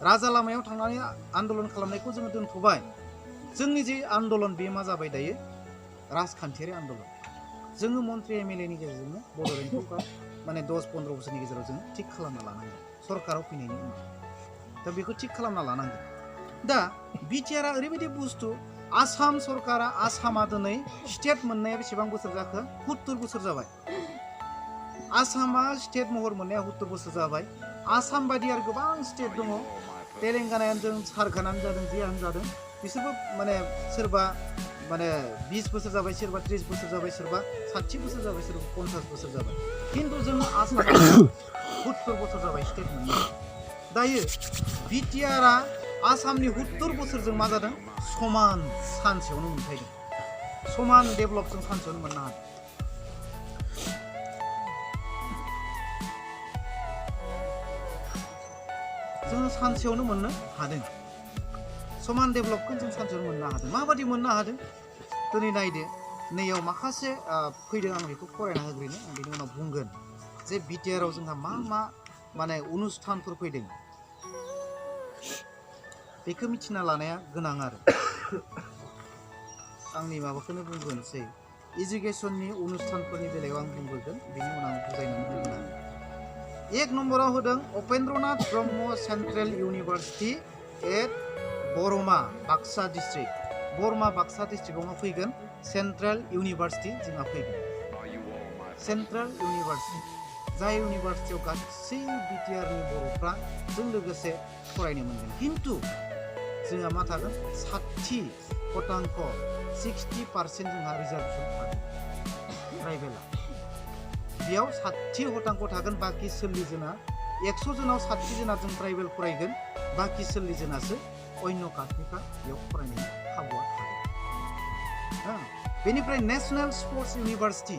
राजा लामायाव थांनानै आन्दलन खालामनायखौ जोङो दोनथ'बाय जोंनि जे आन्दलन बे मा जाबाय दायो राजखान्थियारि आन्दलन जोङो मन्त्रि एमएलए नि गेजेरजोंनो बड'लेण्डखौ माने 10-15 बोसोरनि गेजेराव जोङो थिग खालामना लानांगोन सरकाराव फैनायनि उनाव दा बेखौ थिग खालामना लानांगोन दा बिटिआरआ ओरैबायदि बुस्थु आसाम सरकारा आसामा दिनै स्टेट मोननाया बेसेबां बोसोर जाखो 70 बोसोर जाबाय आसामा स्टेट महर मोननाया 70 बोसोर जाबाय आसाम बायदि आरो गोबां स्टेट दङ तेलेंगानायानो जों झारखन्डआनो जादों जियानो जादों बिसोरबो माने सोरबा माने 20 बोसोर जाबाय सोरबा 30 बोसोर जाबाय सोरबा 60 बोसोर जाबाय सोरबा 50 बोसोर जाबाय खिन्थु जोङो आसामाव 70 बोसोर जाबाय स्टेट मोननाया दायो बिटिआरआ आसामनि 70 बोसोरजों मा जादों समान सानसेयावनो मोनफैदों समान डेभेलपजों सानसेयावनो मोननो हादों जोङो सानसेयावनो मोननो हादों समान डेभेलपखौ जों सानसेयावनो मोननो हादों माबादि मोननो हादों दिनै नायदो नैयाव माखासे फैदों आं बेखौ फरायना होग्रोनो आं बेनि उनाव बुंगोन जे बिटिआरआव जोंहा मा मा माने अनुष्ठानफोर फैदों बेखौ मिथिना लानाया गोनां आरो आंनि माबाखौनो बुंग्रोनोसै एजुकेशननि अनुष्ठानफोरनि बेलायाव आं बुंग्रोगोन बेनि उनाव आं बुजायनानै होगोन आरो 1 नम्बराव होदों Upendranath Brahma central university at Barama Baksa district Barama Baksa डिस्ट्रिक्टआव मा फैगोन सेन्ट्रेल इउनिभार्सिटि जोंहा फैगोन सेन्ट्रेल इउनिभार्सिटि जाय इउनिभार्सिटियाव गासै बिटिआरनि बर'फ्रा जों लोगोसे फरायनो मोनगोन खिन्थु जोंहा मा थागोन 60% जोंहा रिजार्भेसन थागोन ट्राइबेला बेयाव 60% थागोन बाखि 40 जना 100 जनाव 60 जना जों ट्राइबेल फरायगोन बाखि 40 जनासो अन्य कास्टनिफ्रा बेयाव फरायनायनि खाबुआ थागोन बेनिफ्राय नेशनेल स्पर्ट्स इउनिभार्सिटि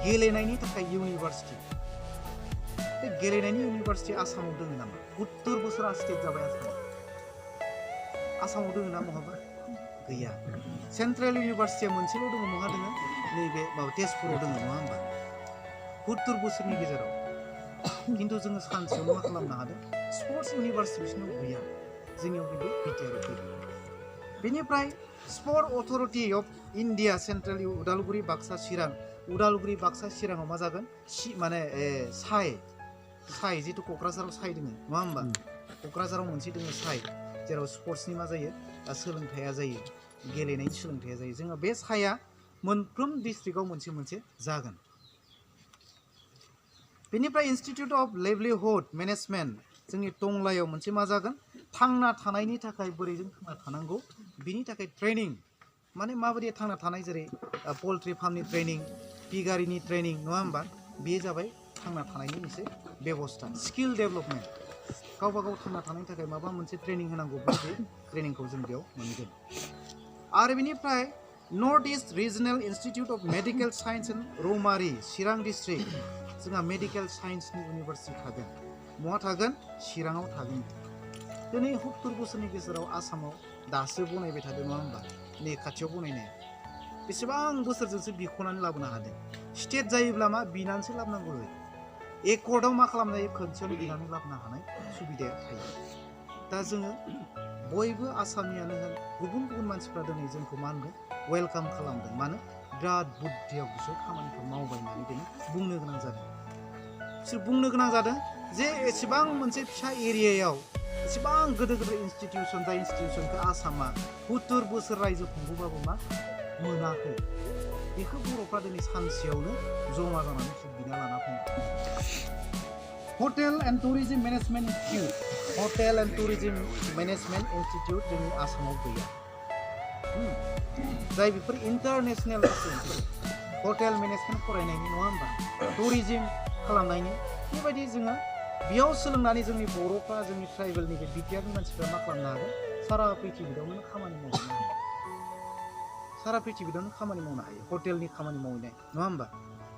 गेलेनायनि थाखाय इउनिभार्सिटि बे गेलेनायनि इउनिभार्सिटि आसामाव दङ नामा 70 बोसोरा स्टेट जाबाय आसामाव दङ ना महाबा गैया सेन्ट्रेल इउनिभार्सिटिया मोनसेल' दङ महा दङ नैबे माबा तेजपुराव दङ नङा होमबा 70 बोसोरनि गेजेराव खिन्थु जोङो सानसेयावनो मा खालामनो हादों स्पर्ट्स इउनिभार्सिटि बिसोरनाव गैया जोंनियाव खिन्थु बिटिआरआव फैदों बेनिफ्राय sport authority of India central Udalguri Baksa Chirang Udalguri Baksa चिराङाव मा जागोन माने साइ जिथु क'क्राझाराव साइ दङ नङा होमबा क'क्राझाराव मोनसे दङ साइ जेराव स्पर्ट्सनि मा जायो सोलोंथाइया जायो गेलेनायनि सोलोंथाइया जायो जोङो बे साइआ मोनफ्रोम डिस्ट्रिक्टआव मोनसे मोनसे जागोन बेनिफ्राय इन्स्टिट्युट अफ लाइभलिहुड मेनेजमेन्ट जोंनि टंलायाव मोनसे मा जागोन थांना थानायनि थाखाय बोरै जों थांना थानांगौ बिनि थाखाय ट्रेनिं माने माबायदि थांना थानाय जेरै पल्ट्रि फार्मनि ट्रेनिं पिगारिनि ट्रेनिं नङा होमबा बेयो जाबाय थांना थानायनि मोनसे बेबस्था स्किल डेभेलपमेन्ट गावबा गाव थांना थानायनि थाखाय माबा मोनसे ट्रेनिं होनांगौ बे ट्रेनिंखौ जों बेयाव मोनगोन आरो बेनिफ्राय north east regional institute of medical science and Raumari Chirang district जोंहा मेडिकेल साइन्सनि इउनिभार्सिटि थागोन महा थागोन चिराङाव थागोन दिनै 70 बोसोरनि गेजेराव आसामाव दासो बनायबाय थादों नङा होमबा नै खाथियाव बनायनाया बेसेबां बोसोरजोंसो बिख'नानै लाबोनो हादों स्टेट जायोब्ला मा बिनानैसो लाबोनांगौ जायो एकर्डआव मा खालामनो हायो खनसेयावनो बिनानै लाबोनो हानाय सुबिदाया थायो दा जोङो बयबो आसामनियानो होन गुबुन गुबुन मानसिफ्रा दिनै जोंखौ मा होनगोन वेलकाम खालामदों मानो बिराद बुद्धियाव बिसोर खामानिखौ मावबाय होननानै दिनै बुंनो गोनां जादों बिसोर बुंनो गोनां जादों जे एसेबां मोनसे फिसा एरियायाव एसेबां गिदिर गिदिर इन्स्टिटिउसन जाय इन्स्टिटिउसनखौ आसामा 70 बोसोर रायजो खुंबोबाबो मा मोनाखै बेखौ बर'फ्रा दिनै सानसेयावनो जमा जानानै बिना लाना फैदों hotel and tourism management institute hotel and tourism management institute जोंनि आसामाव गैया जाय बेफोर इन्टारनेसनेल हटेल मेनेजमेन्ट फरायनायनि नङा होमबा टुरिजम खालामनायनि बेबायदि जोङो बेयाव सोलोंनानै जोंनि बर'फ्रा जोंनि ट्राइबेलनि बे बिटिआरनि मानसिफ्रा मा खालामनो हागोन सारा पृथिबीयावनो खामानि मावनो हायो सारा पृथिबीयावनो खामानि मावनो हायो हटेलनि खामानि मावनाय नङा होमबा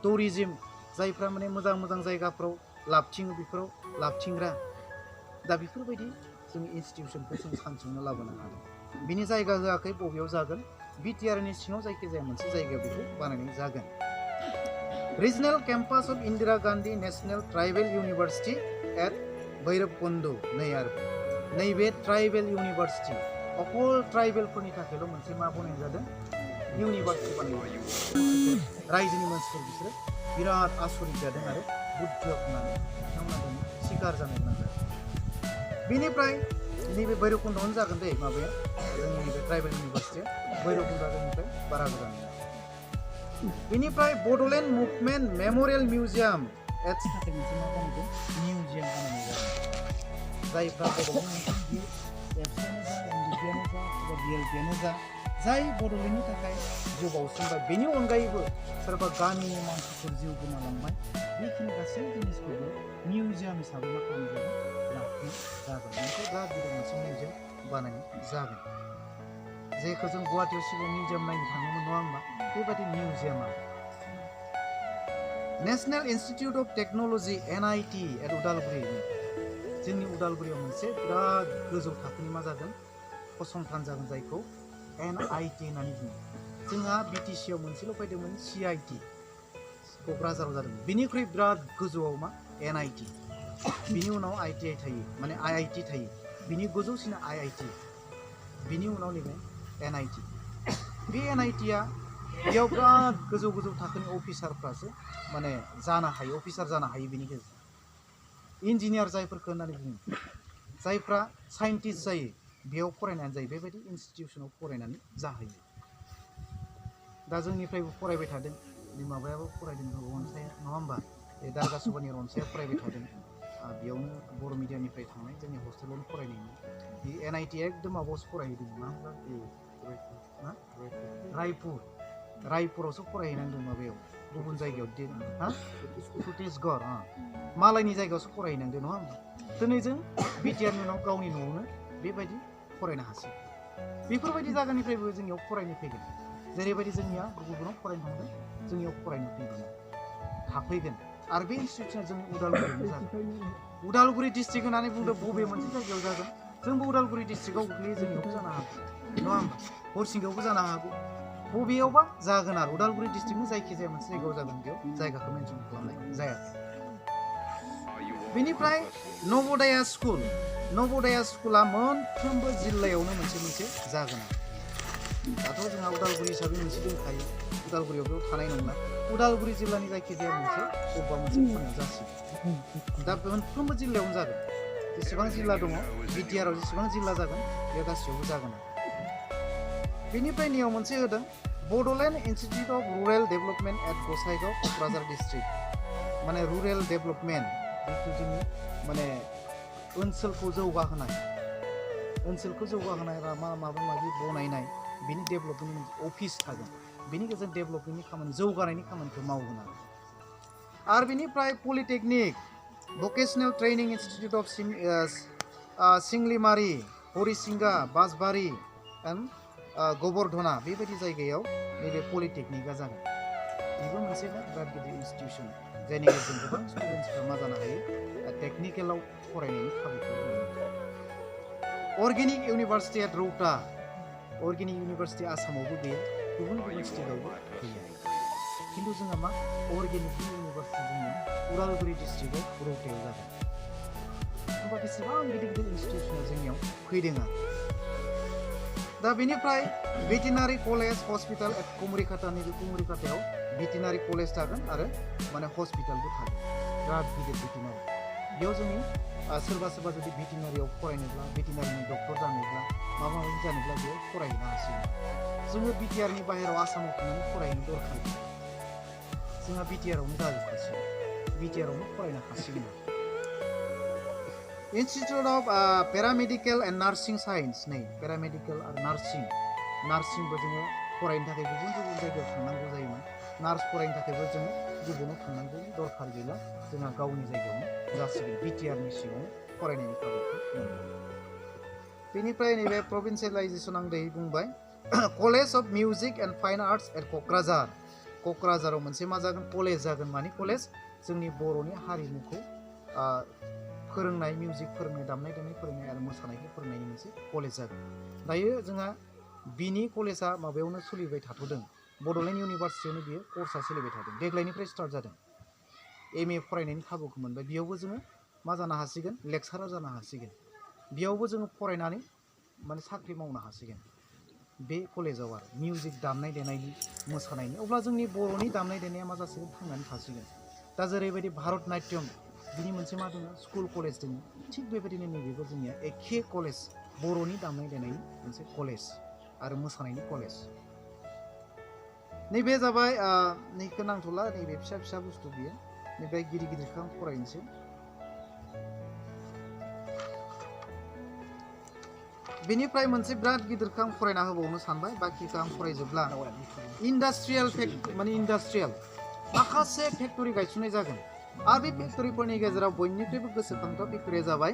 टुरिजम जायफ्रा माने मोजां मोजां जायगाफ्राव लाबथिङो बेफोराव लाबथिंग्रा दा बेफोरबायदि जों इन्स्टिटिउसनखौ जों सानसेयावनो लाबोनो हादों बिनि जायगा होआखै बबेयाव जागोन बिटिआरनि सिङाव जायखिजाया मोनसे जायगायाव बेखौ बानायनाय जागोन regional campus of Indira Gandhi national tribal university at Bhairabkunda नैबे ट्राइबेल इउनिभार्सिटि अकल ट्राइबेलफोरनि थाखायल' मोनसे मा बनायनाय जादों इउनिभार्सिटि बानायबाय रायजोनि मानसिफोर बिसोरो बिराद आसरित जादों आरो बुद्धियाव थांनानै बिथांमोना दिनै सिखार जानो गोनां जादों। बेनिफ्राय नैबे भैरबकुन्दआवनो जागोन दे माबाया जोंनि नैबे ट्राइबेल इउनिभार्सिटिया भैरबकुन्दआ जोंनिफ्राय बारा गोजान नङा। बेनिफ्राय बड'लेण्ड मुभमेन्ट मेम'रियेल मिउजियाम एड्स थाखाय मोनसे मा बानायदों मिउजियाम बानायनाय जादों। जायफ्रा बड'लेण्ड एफसियानो जा एनडिपियानो जा एबा बिएलपियानो जा जाय बड'लेण्डनि थाखाय जिउ बाउसोमबाय बेनि अनगायैबो सोरबा गामिनि मानसिफोर जिउ गोमालांबाय बेखिनि गासै जिनिसखौबो मिउजियाम हिसाबै मा खालामनाय जागोन लाखिनाय जागोन। मोनसे बिराद गिदिर मोनसे मिउजियाम बानायनाय जागोन। जेखौ जों गुवाहाटियाव सिगां मिउजियाम नायनो थाङोमोन नङा होमबा बेबायदि मिउजियामा national institute of technology NIT at Udalguri जोंनि उदालगुरियाव मोनसे बिराद गोजौ थाखोनि मा जागोन फसंथान जागोन जायखौ NIT होननानै बुङो। जोंहा BTC आव मोनसेल' फैदोंमोन CIT क'क्राझाराव जादों। बिनिख्रुइ बिराद गोजौआव मा NIT बिनि उनाव ITI थायो माने IIT थायो बिनि गोजौसिना IIT बिनि उनाव नैबे NIT बे NITआ बेयाव बिराद गोजौ गोजौ थाखोनि अफिसारफ्रासो माने जानो हायो अफिसार जानो हायो बेनि गेजेरजों इन्जिनियार जायफोरखौ होननानै बुङो जायफ्रा साइन्टिस्ट जायो बेयाव फरायनानै जायो बेबायदि इनस्टिटिउसनाव फरायनानै जाहैयो। दा जोंनिफ्रायबो फरायबाय थादों माबायाबो फरायदों रनसाया नङा होमबा दारगासुबानि रनसाया फरायबाय थादों बेयावनो बर' मिडियामनिफ्राय थांनाय जोंनि हस्टेलावनो फरायनायमोन बे NIT एकदम माबायावसो फरायहैदों मा होनबा रायपुरावसो फरायहैनांदों माबायाव गुबुन जायगायाव छत्तीसगढ़ मालायनि जायगायावसो फरायहैनांदों नङा होमबा दिनै जों बिटिआरनि उनाव गावनि न'आवनो बेबायदि फरायनो हासै बेफोरबायदि जायगानिफ्रायबो जोंनियाव फरायनो फैगोन जेरैबायदि जोंनिया गुबुनाव फरायनो थांदों जोंनियाव फरायनो फैगोन थाफैगोन आरो बे इनस्टिटिउसना जोंनि उदालगुरियावनो जागोन। उदालगुरि डिस्ट्रिक्ट होननानै बुंदों बबे मोनसे जायगायाव जागोन जोंबो उदालगुरि डिस्ट्रिक्टआव गोग्लैयो जोंनियावबो जानो हागौ नङा होमबा हरसिंगायावबो जानो हागौ बबेयावबा जागोन आरो उदालगुरि डिस्ट्रिक्टनि जायखिजाया मोनसे जायगायाव जागोन बेयाव जायगाखौ मेनसन खालामनाय जायाखै। बेनिफ्राय नवोदया स्कुला मोनफ्रोमबो जिल्लायावनो मोनसे मोनसे जागोन। दाथ' जोंहा उदालगुरि हिसाबै मोनसे दंखायो उदालगुरियाव बेयाव थानाय नंला उदालगुरि जिल्लानि जायखिजाया मोनसे बबेबा मोनसे खनायाव जासिगोन। दा मोनफ्रोमबो जिल्लायावनो जागोन जेसेबां जिल्ला दङ बिटिआरआव जेसेबां जिल्ला जागोन बेयाव गासैयावबो जागोन। बेनिफ्राय नैयाव मोनसे होदों Bodoland institute of rural development at Gossaigaon Kokrajhar district माने रुरेल डेभेलपमेन्ट जिथु जोंनि माने ओनसोलखौ जौगाहोनाय माबा माबि बनायनाय बिनि डेभेलपमेन्टनि मोनसे अफिस थागोन बिनि गेजेरजों डेभेलपमेन्टनि खामानि जौगानायनि खामानिखौ मावगोन आरो बेनिफ्राय polytechnic vocational training institute of Singlimari Harisinga Basbari and Gobardhana बेबायदि जायगायाव नैबे पलिटेकनिकआ जागोन। बेबो मोनसे बिराद गिदिर इनस्टिटिउसन जायनि गेजेरजों गोबां स्टुडेन्टसफ्रा मा जानो हायो टेकनिकेलाव फरायनायनि खाबुखौ मोनो। Organic university at Rowta organic university आसामावबो गैया गुबुन स्टेटआवबो गैया खिन्थु जोंहा मा अर्गेनिक इउनिभार्सिटि जोंनि उदालगुरि डिस्ट्रिक्टआव रौतायाव जागोन। होमबा बेसेबां गिदिर गिदिर इनस्टिटिउसना जोंनियाव फैदों आरो दा बेनिफ्राय भेटेनारि कलेज हस्पिटाल एट कुमरिकाटा नैबे कुमरिकाटायाव भेटेनारि कलेज थागोन आरो माने हस्पिटालबो थागोन बिराद गिदिर भेटेनारि बेयाव जोंनि सोरबा जुदि भेटेनारियाव फरायनोब्ला भेटेनारिनि डक्टर जानोब्ला माबा माबि जानोब्ला बेयाव फरायहैनो हासिगोन। जोङो बिटिआरनि बाहेरायाव आसामाव थांनानै फरायनो दरखार जोंहा बिटिआरावनो जाजोबखासिगोन बिटिआरावनो फरायनो हासिगोन। Institute of paramedical and nursing science नै पेरामेडिकेल आरो नार्सिंबो जोङो फरायनो थाखाय गुबुन जायगायाव थांनांगौ जायोमोन नार्स फरायनो थाखायबो जोङो गुबुनाव थांनांगौ दरखार गैला जोंहा गावनि जायगायावनो जासिगोन बिटिआरनि सिङावनो फरायनायनि खाबुखौ मोनगोन। बेनिफ्राय नैबे प्रभिन्सियेलाइजेसन आं दायो बुंबाय college of music and fine arts at क'क्राझाराव मोनसे मा जागोन कलेज जागोन माने कलेज जोंनि बर'नि हारिमुखौ फोरोंनाय मिउजिक फोरोंनाय दामनाय देनाय फोरोंनाय आरो मोसानायखौ फोरोंनायनि मोनसे कलेज जागोन। दायो जोंहा बिनि कलेजआ माबायावनो सोलिबाय थाथ'दों बड'लेण्ड इउनिभार्सिटियावनो बियो कर्सआ सोलिबाय थादों देग्लायनिफ्राय स्टार्ट जादों MA फरायनायनि खाबुखौ मोनबाय बेयावबो जोङो मा जानो हासिगोन लेक्सारार जानो हासिगोन बेयावबो जोङो फरायनानै माने साख्रि मावनो हासिगोन बे कलेजाव आरो मिउजिक दामनाय देनायनि मोसानायनि अब्ला जोंनि बर'नि दामनाय देनाया मा जासिगोन थांनानै थासिगोन दा जेरैबायदि भारत नाट्यम बिनि मोनसे मा दङ स्कुल कलेज दङ थिग बेबायदिनो नैबेबो जोंनिया एखे कलेज बर'नि दामनाय देनायनि मोनसे कलेज आरो मोसानायनि कलेज नैबे जाबाय नैखौ नांथ'ला नैबे फिसा फिसा बुस्थु बियो नैबे गिदिर गिदिरखौ आं फरायनोसै बेनिफ्राय मोनसे बिराद गिदिरखौ आं फरायना होबावनो सानबाय बाखिखौ आं फरायजोबला इन्डास्ट्रियेल माने इन्डास्ट्रियेल माखासे फेक्टरि गायसननाय जागोन आरो बे फेक्टरिफोरनि गेजेराव बयनिख्रुइबो गोसोखांथाव फेक्टरिया जाबाय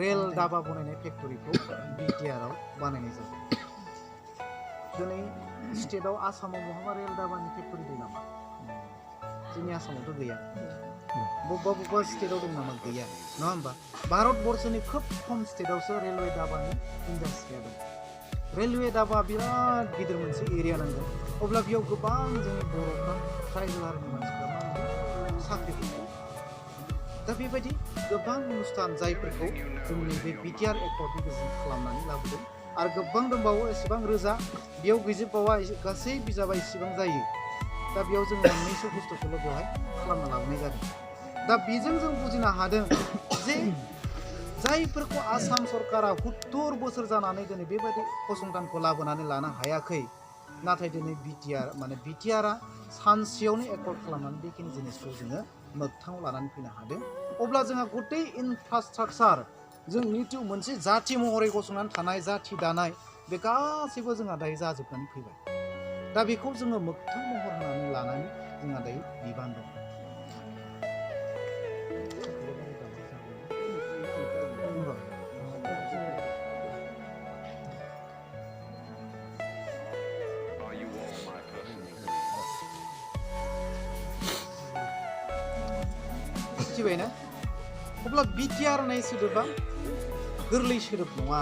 रेल दाबा बनायनाय फेक्टरिखौ बिटिआरआव बानायनाय जागोन दिनै स्टेटआव आसामाव बहाबा रेल दाबानि फेक्टरि दं नामा जोंनि आसामावथ' गैया बबेबा बबेबा स्टेटआव दं नामा गैया नङा होमबा भारतबर्षनि खोब खम स्टेटआवसो रेलवे दाबानि इन्डास्ट्रिया दं रेलवे दाबा बिराद गिदिर मोनसे एरिया नांगोन अब्ला बेयाव गोबां जोंनि बर'फ्रा ट्राइबेल हारिनि मानसिफ्रा मा होनो साख्रिफोरखौ दा बेबायदि गोबां अनुस्थान जायफोरखौ जोंनि बे बिटिआर एकर्डनि गेजेरजों खालामनानै लाबोदों आरो गोबां दंबावो एसेबां रोजा बेयाव गैजोबबावा गासै बिजाबा एसेबां जायो दा बेयाव जों मोननैसो बुस्थुखौल' बेवहाय खालामना लाबोनाय जादों दा बेजों जों बुजिनो हादों जे जायफोरखौ आसाम सरकारा 70 बोसोर जानानै दिनै बेबायदि फसंथानखौ लाबोनानै लानो हायाखै नाथाय दिनै बिटिआरआ सानसेयावनो एकर्ड खालामनानै बेखिनि जिनिसखौ जोङो मोगथाङाव लानानै फैनो हादों अब्ला जोंहा गथै इनफ्रास्ट्राक्चार जों नितु मोनसे जाथि महरै गसंनानै थानाय जाथि दानाय बे गासैबो जोंहा दायो जाजोबनानै फैबाय दा बेखौ जोङो मोगथां महर होनानै लानानै जोंहा दायो बिबान दं मिथिबायना अब्ला बिटिआर होननाय सोदोबा गोरलै सोदोब नङा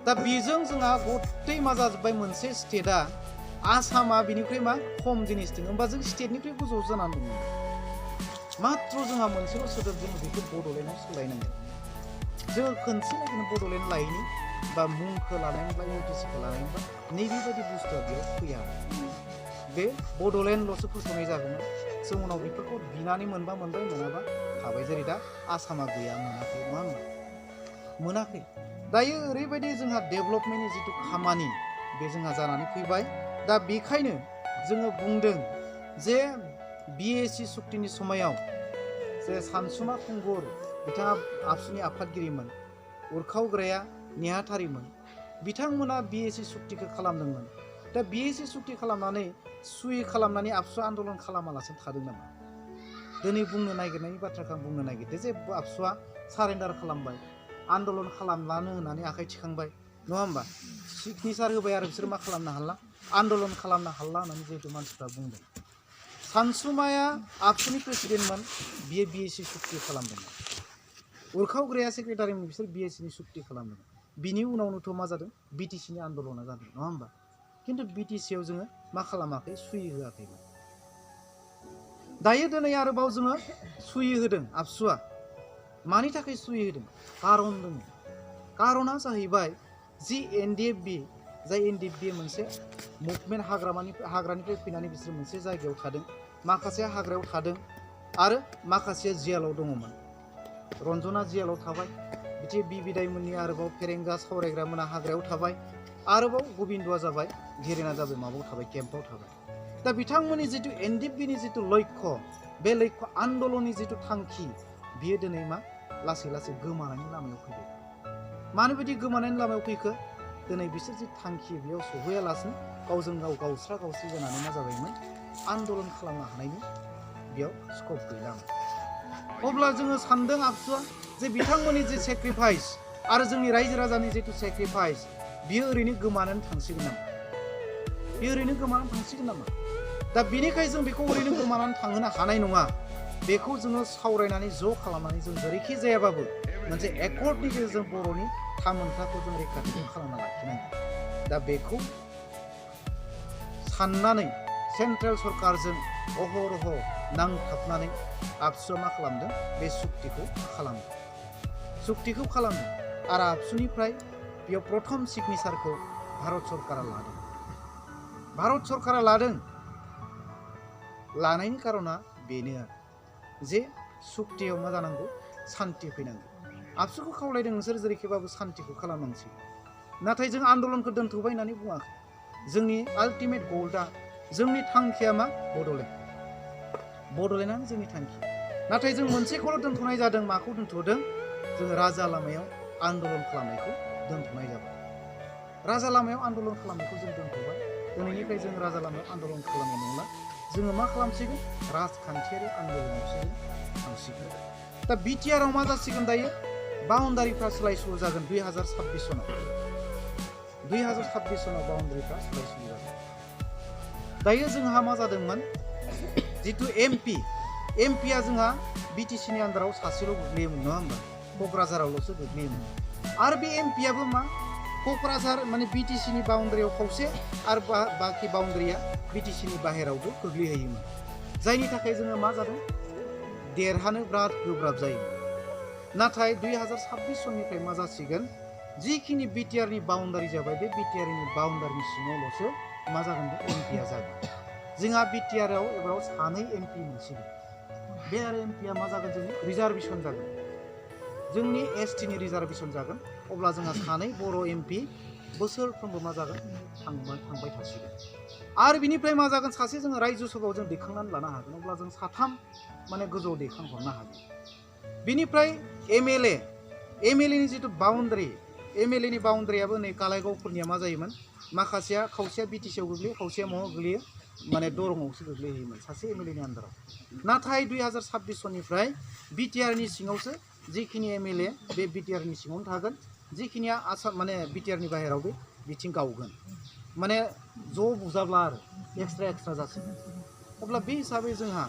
दा बेजों जोंहा गथै मा जाजोब्बाय मोनसे स्टेटआ आसामा बिनिफ्राय मा खम जिनिस दङ होमबा जों स्टेटनिफ्राय गोजौ जानानै दङ मात्र जोंहा मोनसेल' सोदोब जों बेखौ बड'लेण्डआव सोलायनांगोन जोङो खनसे लागैनो बड'लेण्ड लायैनि बा मुंखौ लानायनिबा इउटिसिखौ लानायनिबा नैबेबायदि बुस्थुआ बेयाव फैया बे बड'लेण्डल'सो फोसावनाय जागौमोन जों उनाव बेफोरखौ बिनानै मोनबा मोनबाय मोनाबा थाबाय जेरै दा आसामा गैया मोनाखै नङा होनबा मोनाखै दायो ओरैबायदि जोंहा डेभेलपमेन्टनि जिथु खामानि बे जोंहा जानानै फैबाय दा बेखायनो जोङो बुंदों जे बिएसि सुक्तिनि समायाव जे सानसुमा खुंगुर बिथाङा आबसुनि आफादगिरिमोन उरखावग्राया नेहाथारिमोन बिथांमोना बिएसि सुक्तिखौ खालामदोंमोन दा बिएसि सुक्ति खालामनानै सुइ खालामनानै आबसुआ आन्दलन खालामालासिनो थादों नामा दिनै बुंनो नागिरनायनि बाथ्राखौ आं बुंनो नागिरदों जे आबसुआ सारेन्डार खालामबाय आन्दलन खालामलानो होननानै आखाइ थिखांबाय नङा होमबा सिगनेसार होबाय आरो बिसोर मा खालामनो हाला आन्दलन खालामनो हाला होननानै जिहेतु मानसिफ्रा बुंदों सानसुमाया आबसुनि प्रेसिडेन्टमोन बियो बिएसि सुक्ति खालामदोंमोन उरखावग्राया सेक्रेटारिमोन बिसोर बिएसिनि सुक्ति खालामदोंमोन बिनि उनावनोथ' मा जादों बिटिसिनि आन्दलना जादों नङा होमबा खिन्थु बिटिसियाव जोङो मा खालामाखै सुइ होआखैमोन दायो दिनै आरोबाव जोङो सुइ होदों आबसुआ मानि थाखाय सुइ होदों कारन दङ कारना जाहैबाय जि एनडिएफबि जाय एनडिएफबि मोनसे मुभमेन्ट हाग्रानिफ्राय फैनानै बिसोर मोनसे जायगायाव थादों माखासे हाग्रायाव थादों आरो माखासेया जेलाव दङमोन रन्जना जेलाव थाबाय बिदि बिदायमोननि आरोबाव फेरेंगा सावरायग्रा मोना हाग्रायाव थाबाय आरोबाव गबिन्दआ जाबाय घेरेना जाबाय माबायाव थाबाय केम्पआव थाबाय दा बिथांमोननि जिथु एनडिएफबिनि जिथु लक्ष्य बे लक्ष्य आन्दलननि जिथु थांखि बियो दिनै मा लासै लासै गोमानायनि लामायाव फैबाय मानो बिदि गोमानायनि लामायाव फैखो दिनै बिसोर जि थांखि बेयाव सहैयालासिनो गावजों गाव गावस्रा गावस्रि जानानै मा जाबायमोन आन्दलन खालामनो हानायनि बेयाव स्कप गैलामोन अब्ला जोङो सानदों आबसुआ जे बिथांमोननि जे सेक्रिफाइस आरो जोंनि रायजो राजानि जिथु सेक्रिफाइस बियो ओरैनो गोमानानै थांसिगोन नामा बियो ओरैनो गोमानानै थांसिगोन नामा दा बेनिखायनो जों बेखौ ओरैनो गोमानानै थांहोनो हानाय नङा बेखौ जोङो सावरायनानै ज' खालामनानै जों जेरैखि जायाबाबो मोनसे एकर्डनि गेजेरजों बर'नि थामोनथाखौ जों रैखाथि खालामना लाखिनांगोन दा बेखौ साननानै सेन्ट्रेल सरकारजों अहरह नांथाबनानै आबसुआ मा खालामदों बे सुक्तिखौ खालामदों आरो आबसुनिफ्राय बेयाव प्रथम सिगनेसारखौ भारत सरकारा लादों। भारत सरकारा लादों। लानायनि कारना बेनो जे सुक्तियाव मा जानांगौ सान्ति फैनांगौ। आबसुखौ खावलायदों नोंसोर जेरैखिबाबो सान्तिखौ खालामनांसिगोन। नाथाय जों आन्दलनखौ दोनथ'बाय होननानै बुङाखै। जोंनि आल्टिमेट गलआ जोंनि थांखिया मा बड'लेण्ड। बड'लेण्डआनो जोंनि थांखि। नाथाय जों मोनसेखौल' दोनथ'नाय जादों। माखौ दोनथ'दों? जोङो राजा लामायाव आन्दलन खालामनायखौ दोनथ'नाय जाबाय। राजा लामायाव आन्दलन खालामनायखौ जों दोनथ'बाय। दिनैनिफ्राय जों राजा लामायाव आन्दलन खालामनाय नंला। जोङो मा खालामसिगोन? राजखान्थियारि आन्दलनावसो थांसिगोन। दा बिटिआरआव मा जासिगोन दायो? बाउन्डारिफ्रा सोलाय सोल' जागोन 2026 सनाव। 2026 सनाव बाउन्डारिफ्रा सोलाय सोल' जागोन। दायो जोंहा मा जादोंमोन? जिथु एमपिया जोंहा बिटिसिनि आन्दाराव सासेल' गोग्लैयोमोन नङा होमबा? क'क्राझारावल'सो गोग्लैयोमोन। आरो बे एमपियाबो मा क'क्राझार माने बिटिसिनि बाउन्डारियाव खावसे आरो बाखि बाउन्डारिया बिटिसिनि बाहेरावबो गोग्लैहैयोमोन। जायनि थाखाय जोङो मा जादों? देरहानो बिराद गोब्राब जायोमोन। नाथाय 2026 सननिफ्राय मा जासिगोन? जिखिनि बिटिआरनि बाउन्डारि जाबाय बे बिटिआरनि बाउन्डारिनि सिङावल'सो मा जागोन? एमपिया जागोन। जोंहा बिटिआरआव एबाराव सानै एमपि मोनसिगोन। बे आरो एमपिया मा जागोन? जोंनि रिजार्भेसन जागोन। जोंनि एसटिनि रिजार्भेसन जागोन। अब्ला जोंहा सानै बर' एमपि बोसोरफ्रोमबो मा जागोन? थांबाय थासिगोन। आरो बिनिफ्राय मा जागोन? सासे जोङो रायजो सभायाव जों दैखांनानै लानो हागोन। अब्ला जों साथाम माने गोजौआव दैखांहरनो हागोन। बिनिफ्राय एमएलएनि जिथु बाउन्डारि, एमएलएनि बाउन्डारियाबो नै कालाइगावफोरनिया मा जायोमोन? माखासेया खावसेया बिटिसिआव गोग्लैयो, खावसेया मायाव गोग्लैयो? माने दरंआवसो गोग्लैहैयोमोन सासे एमएलएनि आन्दाराव। नाथाय 2026 सननिफ्राय बिटिआरनि सिङावसो जिखिनि एमएलए बे बिटिआरनि सिङावनो थागोन। जिखिनिया आसाम माने बिटिआरनि बाहेराव बे बिथिं गावगोन। माने ज' बुजाब्ला आरो एक्सट्रा जासिगोन। अब्ला बे हिसाबै जोंहा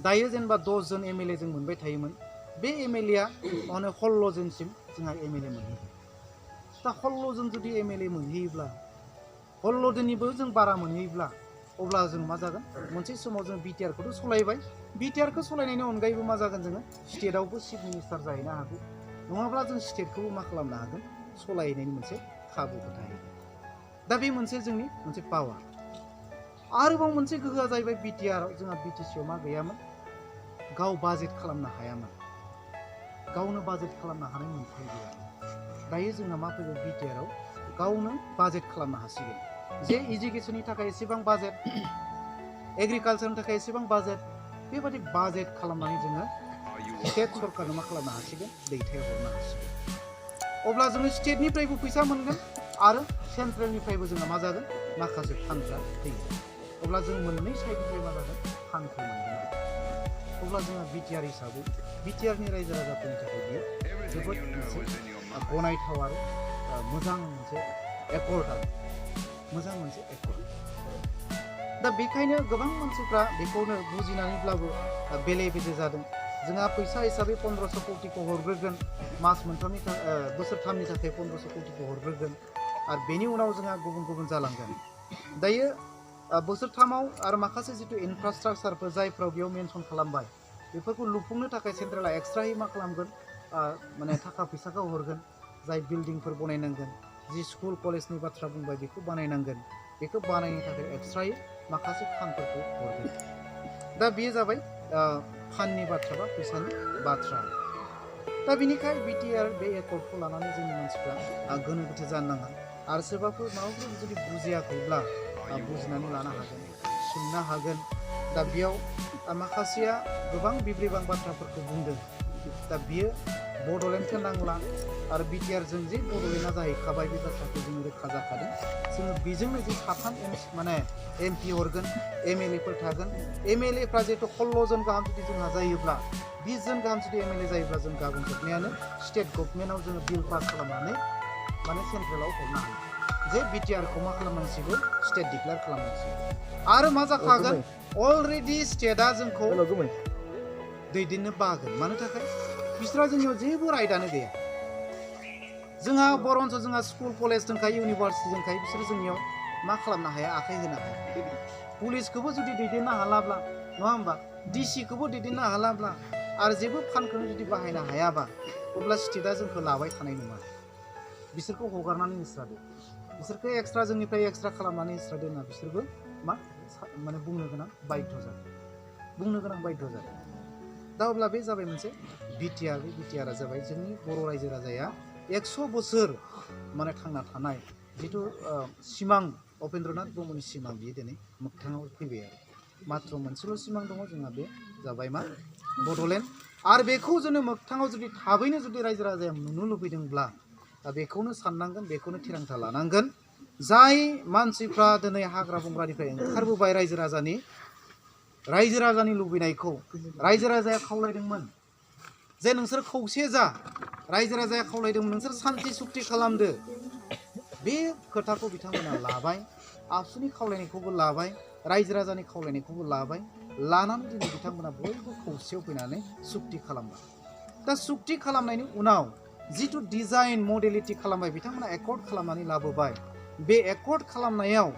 दायो जेनेबा 10 जन एमएलए जों मोनबाय थायोमोन। बे एमएलएआ माने 16 जनसिम जोंहा एमएलए मोनहैयो। दा 16 जन जुदि एमएलए मोनहैयोब्ला 16 जननिबो जों बारा मोनहैयोब्ला अब्ला जों मा जागोन? मोनसे समाव जों बिटिआरखौथ' सलायबाय। बिटिआरखौ सलायनायनि अनगायैबो मा जागोन? जोङो स्टेटआवबो चिफ मिनिस्टार जाहैनो हागौ। नङाब्ला जों स्टेटखौबो मा खालामनो हागोन? सलायनायनि मोनसे खाबुबो थाहैगोन। दा बे मोनसे जोंनि मोनसे पावार। आरोबाव मोनसे गोहोआ जाहैबाय बिटिआरआव जोंहा बिटिसिआव मा गैयामोन? गाव बाजेट खालामनो हायामोन। गावनो बाजेट खालामनो हानाय मोन्थाय गैयामोन। दायो जोंहा मा फैगौ? बिटिआरआव गावनो बाजेट खालामनो हासिगोन। जे इडुकेसननि थाखाय एसेबां बाजेट, एग्रिकालसारनि थाखाय एसेबां बाजेट, बेबादि बाजेट खालामनानै जोङो स्टेट सरकारनो मा खालामनो हासिगोन? दैथायहरनो हासिगोन। अब्ला जोङो स्टेटनिफ्रायबो फैसा मोनगोन आरो सेन्ट्रेलनिफ्रायबो जोंहा मा जागोन? माखासे फान्डफ्रा फैगोन। अब्ला जों मोननै साइडनिफ्राय मा जागोन? फान्डखौ मोनगोन। अब्ला जोङो बिटिआर हिसाबै बिटिआरनि रायजो राजाफोरनि थाखाय बियो जोबोद मोनसे गनायथाव आरो मोजां मोनसे एकर्ड आरो मोजां मोनसे एकर्ड। दा बेखायनो गोबां मानसिफ्रा बेखौनो बुजिनानैब्लाबो बेले बेजे जादों। जोंहा फैसा हिसाबै 1500 कौटिखौ हरग्रोगोन। मास मोनथामनि बोसोरथामनि थाखाय 1500 कौटिखौ हरग्रोगोन। आरो बेनि उनाव जोंहा गुबुन जालांगोन। दायो बोसोरथामाव आरो माखासे जिथु इनफ्रास्ट्राक्चारफोर जायफ्राव बेयाव मेनसन खालामबाय बेफोरखौ लुफुंनो थाखाय सेन्ट्रेला एक्सट्रायै मा खालामगोन? माने थाखा फैसाखौ हरगोन। जाय बिल्डिंफोर बनायनांगोन, जि स्कुल कलेजनि बाथ्रा बुंबाय बेखौ बानायनांगोन। बेखौ बानायनो थाखाय एक्सट्रायै माखासे फान्डफोरखौ हरगोन। दा बेयो जाबाय फान्डनि बाथ्रा बा फैसानि बाथ्रा। दा बिनिखाय बिटिआर बे एकर्डखौ लानानै जोंनि मानसिफ्रा गोनो गोथो जानो नाङा। आरो सोरबाफोर माबाफोर जुदि बुजियाखैब्ला बुजिनानै लानो हागोन, सोंनो हागोन। दा बेयाव माखासेया गोबां बिब्रिबां बाथ्राफोरखौ बुंदों। दा बियो बड'लेण्डखौ नांला आरो बिटिआरजों जे बड'लेण्डआ जाहैखाबाय बे बाथ्राखौ जोङो रोखा जाखादों। जोङो बेजोंनो जे साथाम माने एमपि हरगोन, एमएलएफोर थागोन। एमएलएफ्रा जिहेतु 16 जन गाहाम जुदि जोंहा जायोब्ला 20 जन गाहाम जुदि एमएलए जायोब्ला जों गाबोन जोबनायानो स्टेट गभर्नमेन्टआव जोङो बिल पास खालामनानै माने सेन्ट्रेलाव हरनो हायो जे बिटिआरखौ मा खालामनांसिगौ? State declare खालामनांसिगौ। आरो मा जाखागोन? अलरेडि स्टेटआ जोंखौ दैदेननो बागोन। मानो थाखाय? बिसोरहा जोंनियाव जेबो राइटआनो गैया। जोंहा बरन्स जोंहा स्कुल कलेज दंखायो, इउनिभार्सिटि दंखायो। बिसोरो जोंनियाव मा खालामनो हाया? आखाइ होनो हाया। पुलिसखौबो जुदि दैदेननो हालाब्ला नङा होमबा? डिसिखौबो दैदेननो हालाब्ला आरो जेबो फान्डखौनो जुदि बाहायनो हायाबा अब्ला स्टेटआ जोंखौ लाबाय थानाय नङा। बिसोरखौ हगारनानै होस्रादो। बिसोरखौ एक्सट्रा जोंनिफ्राय एक्सट्रा खालामनानै एक्सट्रा दोना बिसोरबो मा माने बुंनो गोनां बाध्य जादों दा अब्ला बे जाबाय मोनसे बिटिआर बे बिटिआरआ जाबाय जोंनि बर' रायजो राजाया 100 बोसोर माने थांना थानाय जिथु सिमां उपेन्द्रनाथ ब्रह्मनि सिमां बियो दिनै मोगथाङाव फैबाय आरो मात्र मोनसेल' सिमां दङ जोंहा बे जाबाय मा बड'लेण्ड आरो बेखौ जोङो मोगथाङाव जुदि थाबैनो जुदि रायजो राजाया नुनो लुबैदोंब्ला दा बेखौनो साननांगोन बेखौनो थिरांथा लानांगोन जाय मानसिफ्रा दिनै हाग्रा बंग्रानिफ्राय ओंखारबोबाय रायजो राजानि लुबैनायखौ रायजो राजाया खावलायदोंमोन जे नोंसोर खौसे जा रायजो राजाया खावलायदोंमोन नोंसोर सान्थि सुक्ति खालामदो बे खोथाखौ बिथांमोना लाबाय आबसुनि खावलायनायखौबो लाबाय रायजो राजानि खावलायनायखौबो लाबाय लानानै दिनै बिथांमोना बयबो खौसेयाव फैनानै सुक्ति खालामबाय दा सुक्ति खालामनायनि उनाव जिथु डिजाइन मडेलिटि खालामबाय बिथांमोना एकर्ड खालामनानै लाबोबाय बे एकर्ड खालामनायाव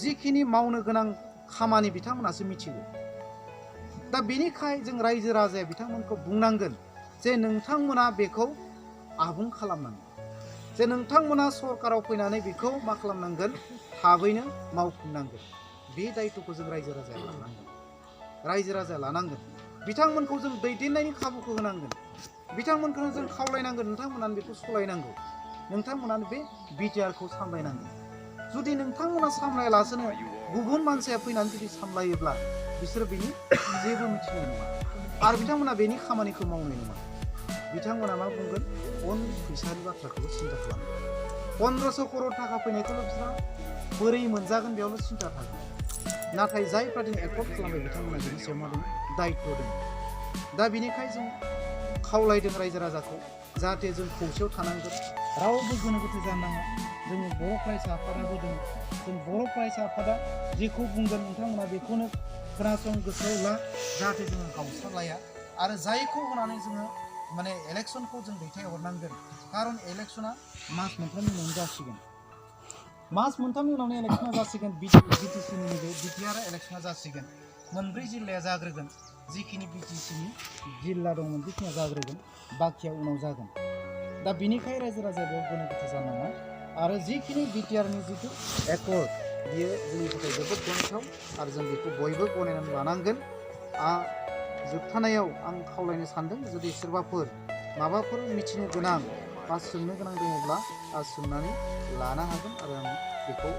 जिखिनि मावनो गोनां खामानि बिथांमोनासो मिथिगौ दा बेनिखाय जों रायजो राजाया बिथांमोनखौ बुंनांगोन जे नोंथांमोना बेखौ आबुं खालामनांगोन जे नोंथांमोना सरकाराव फैनानै बेखौ मा खालामनांगोन थाबैनो मावफुंनांगोन बे दायित्वखौ जों रायजो राजाया लानांगोन बिथांमोनखौ जों दैदेननायनि खाबुखौ होनांगोन बिथांमोनखौनो जों खावलायनांगोन नोंथांमोनानो बेखौ सलायनांगौ नोंथांमोनानो बे बिटिआरखौ सामलायनांगोन जुदि नोंथांमोना सामलायालासेनो गुबुन मानसिया फैनानै जुदि सामलायोब्ला बिसोर बेनि जेबो मिथिनाय नङा आरो बिथांमोना बेनि खामानिखौ मावनाय नङा बिथांमोना मा बुंगोन फैसानि बाथ्राखौल' सिन्था खालामो 1500 करोड़ थाखा फैनायखौल' बिसोरा बोरै मोनजागोन बेयावल' सिन्था थागोन नाथाय जायफ्रा दिनै एकर्ड खालामबाय बिथांमोना बेनि सायाव मा दं दायित्व दं दा बेनिखाय जों खावलायदों रायजो राजाखौ जाहाथे जों खौसेयाव थानांगोन रावबो गोनो गोथो जानो नाङा जोंनि बर' फरायसा आफादाबो दङ जों बर' फरायसा आफादा जेखौ बुंगोन नोंथांमोना बेखौनो खोनासं गोसोआव ला जाहाथे जोङो गावस्रालाया आरो जायखौ होनानै जोङो माने इलेक्सनखौ जों दैथायहरनांगोन खारन इलेक्सना मास मोनथामनि उनावनो जासिगोन मास मोनथामनि उनावनो इलेक्सना जासिगोन बिटिसिनि नैबे बिटिआर इलेक्सना जासिगोन मोनब्रै जिल्लाया जाग्रोगोन जिखिनि बिटिसिनि जिल्ला दंमोन बेखिनिया जाग्रोगोन बाखिया उनाव जागोन दा बिनिखाय रायजो राजाया बेयाव गोनो गोथो जानाङा आरो जिखिनि बिटिआरनि जिथु एकर्ड बियो जोंनि थाखाय जोबोद गोनांथाव आरो जों बेखौ बयबो गनायनानै लानांगोन जोबथानायाव आं खावलायनो सानदों जुदि सोरबाफोर माबाफोर मिथिनो गोनां बा सोंनो गोनां दङब्ला सोंनानै लानो हागोन आरो आं बेखौ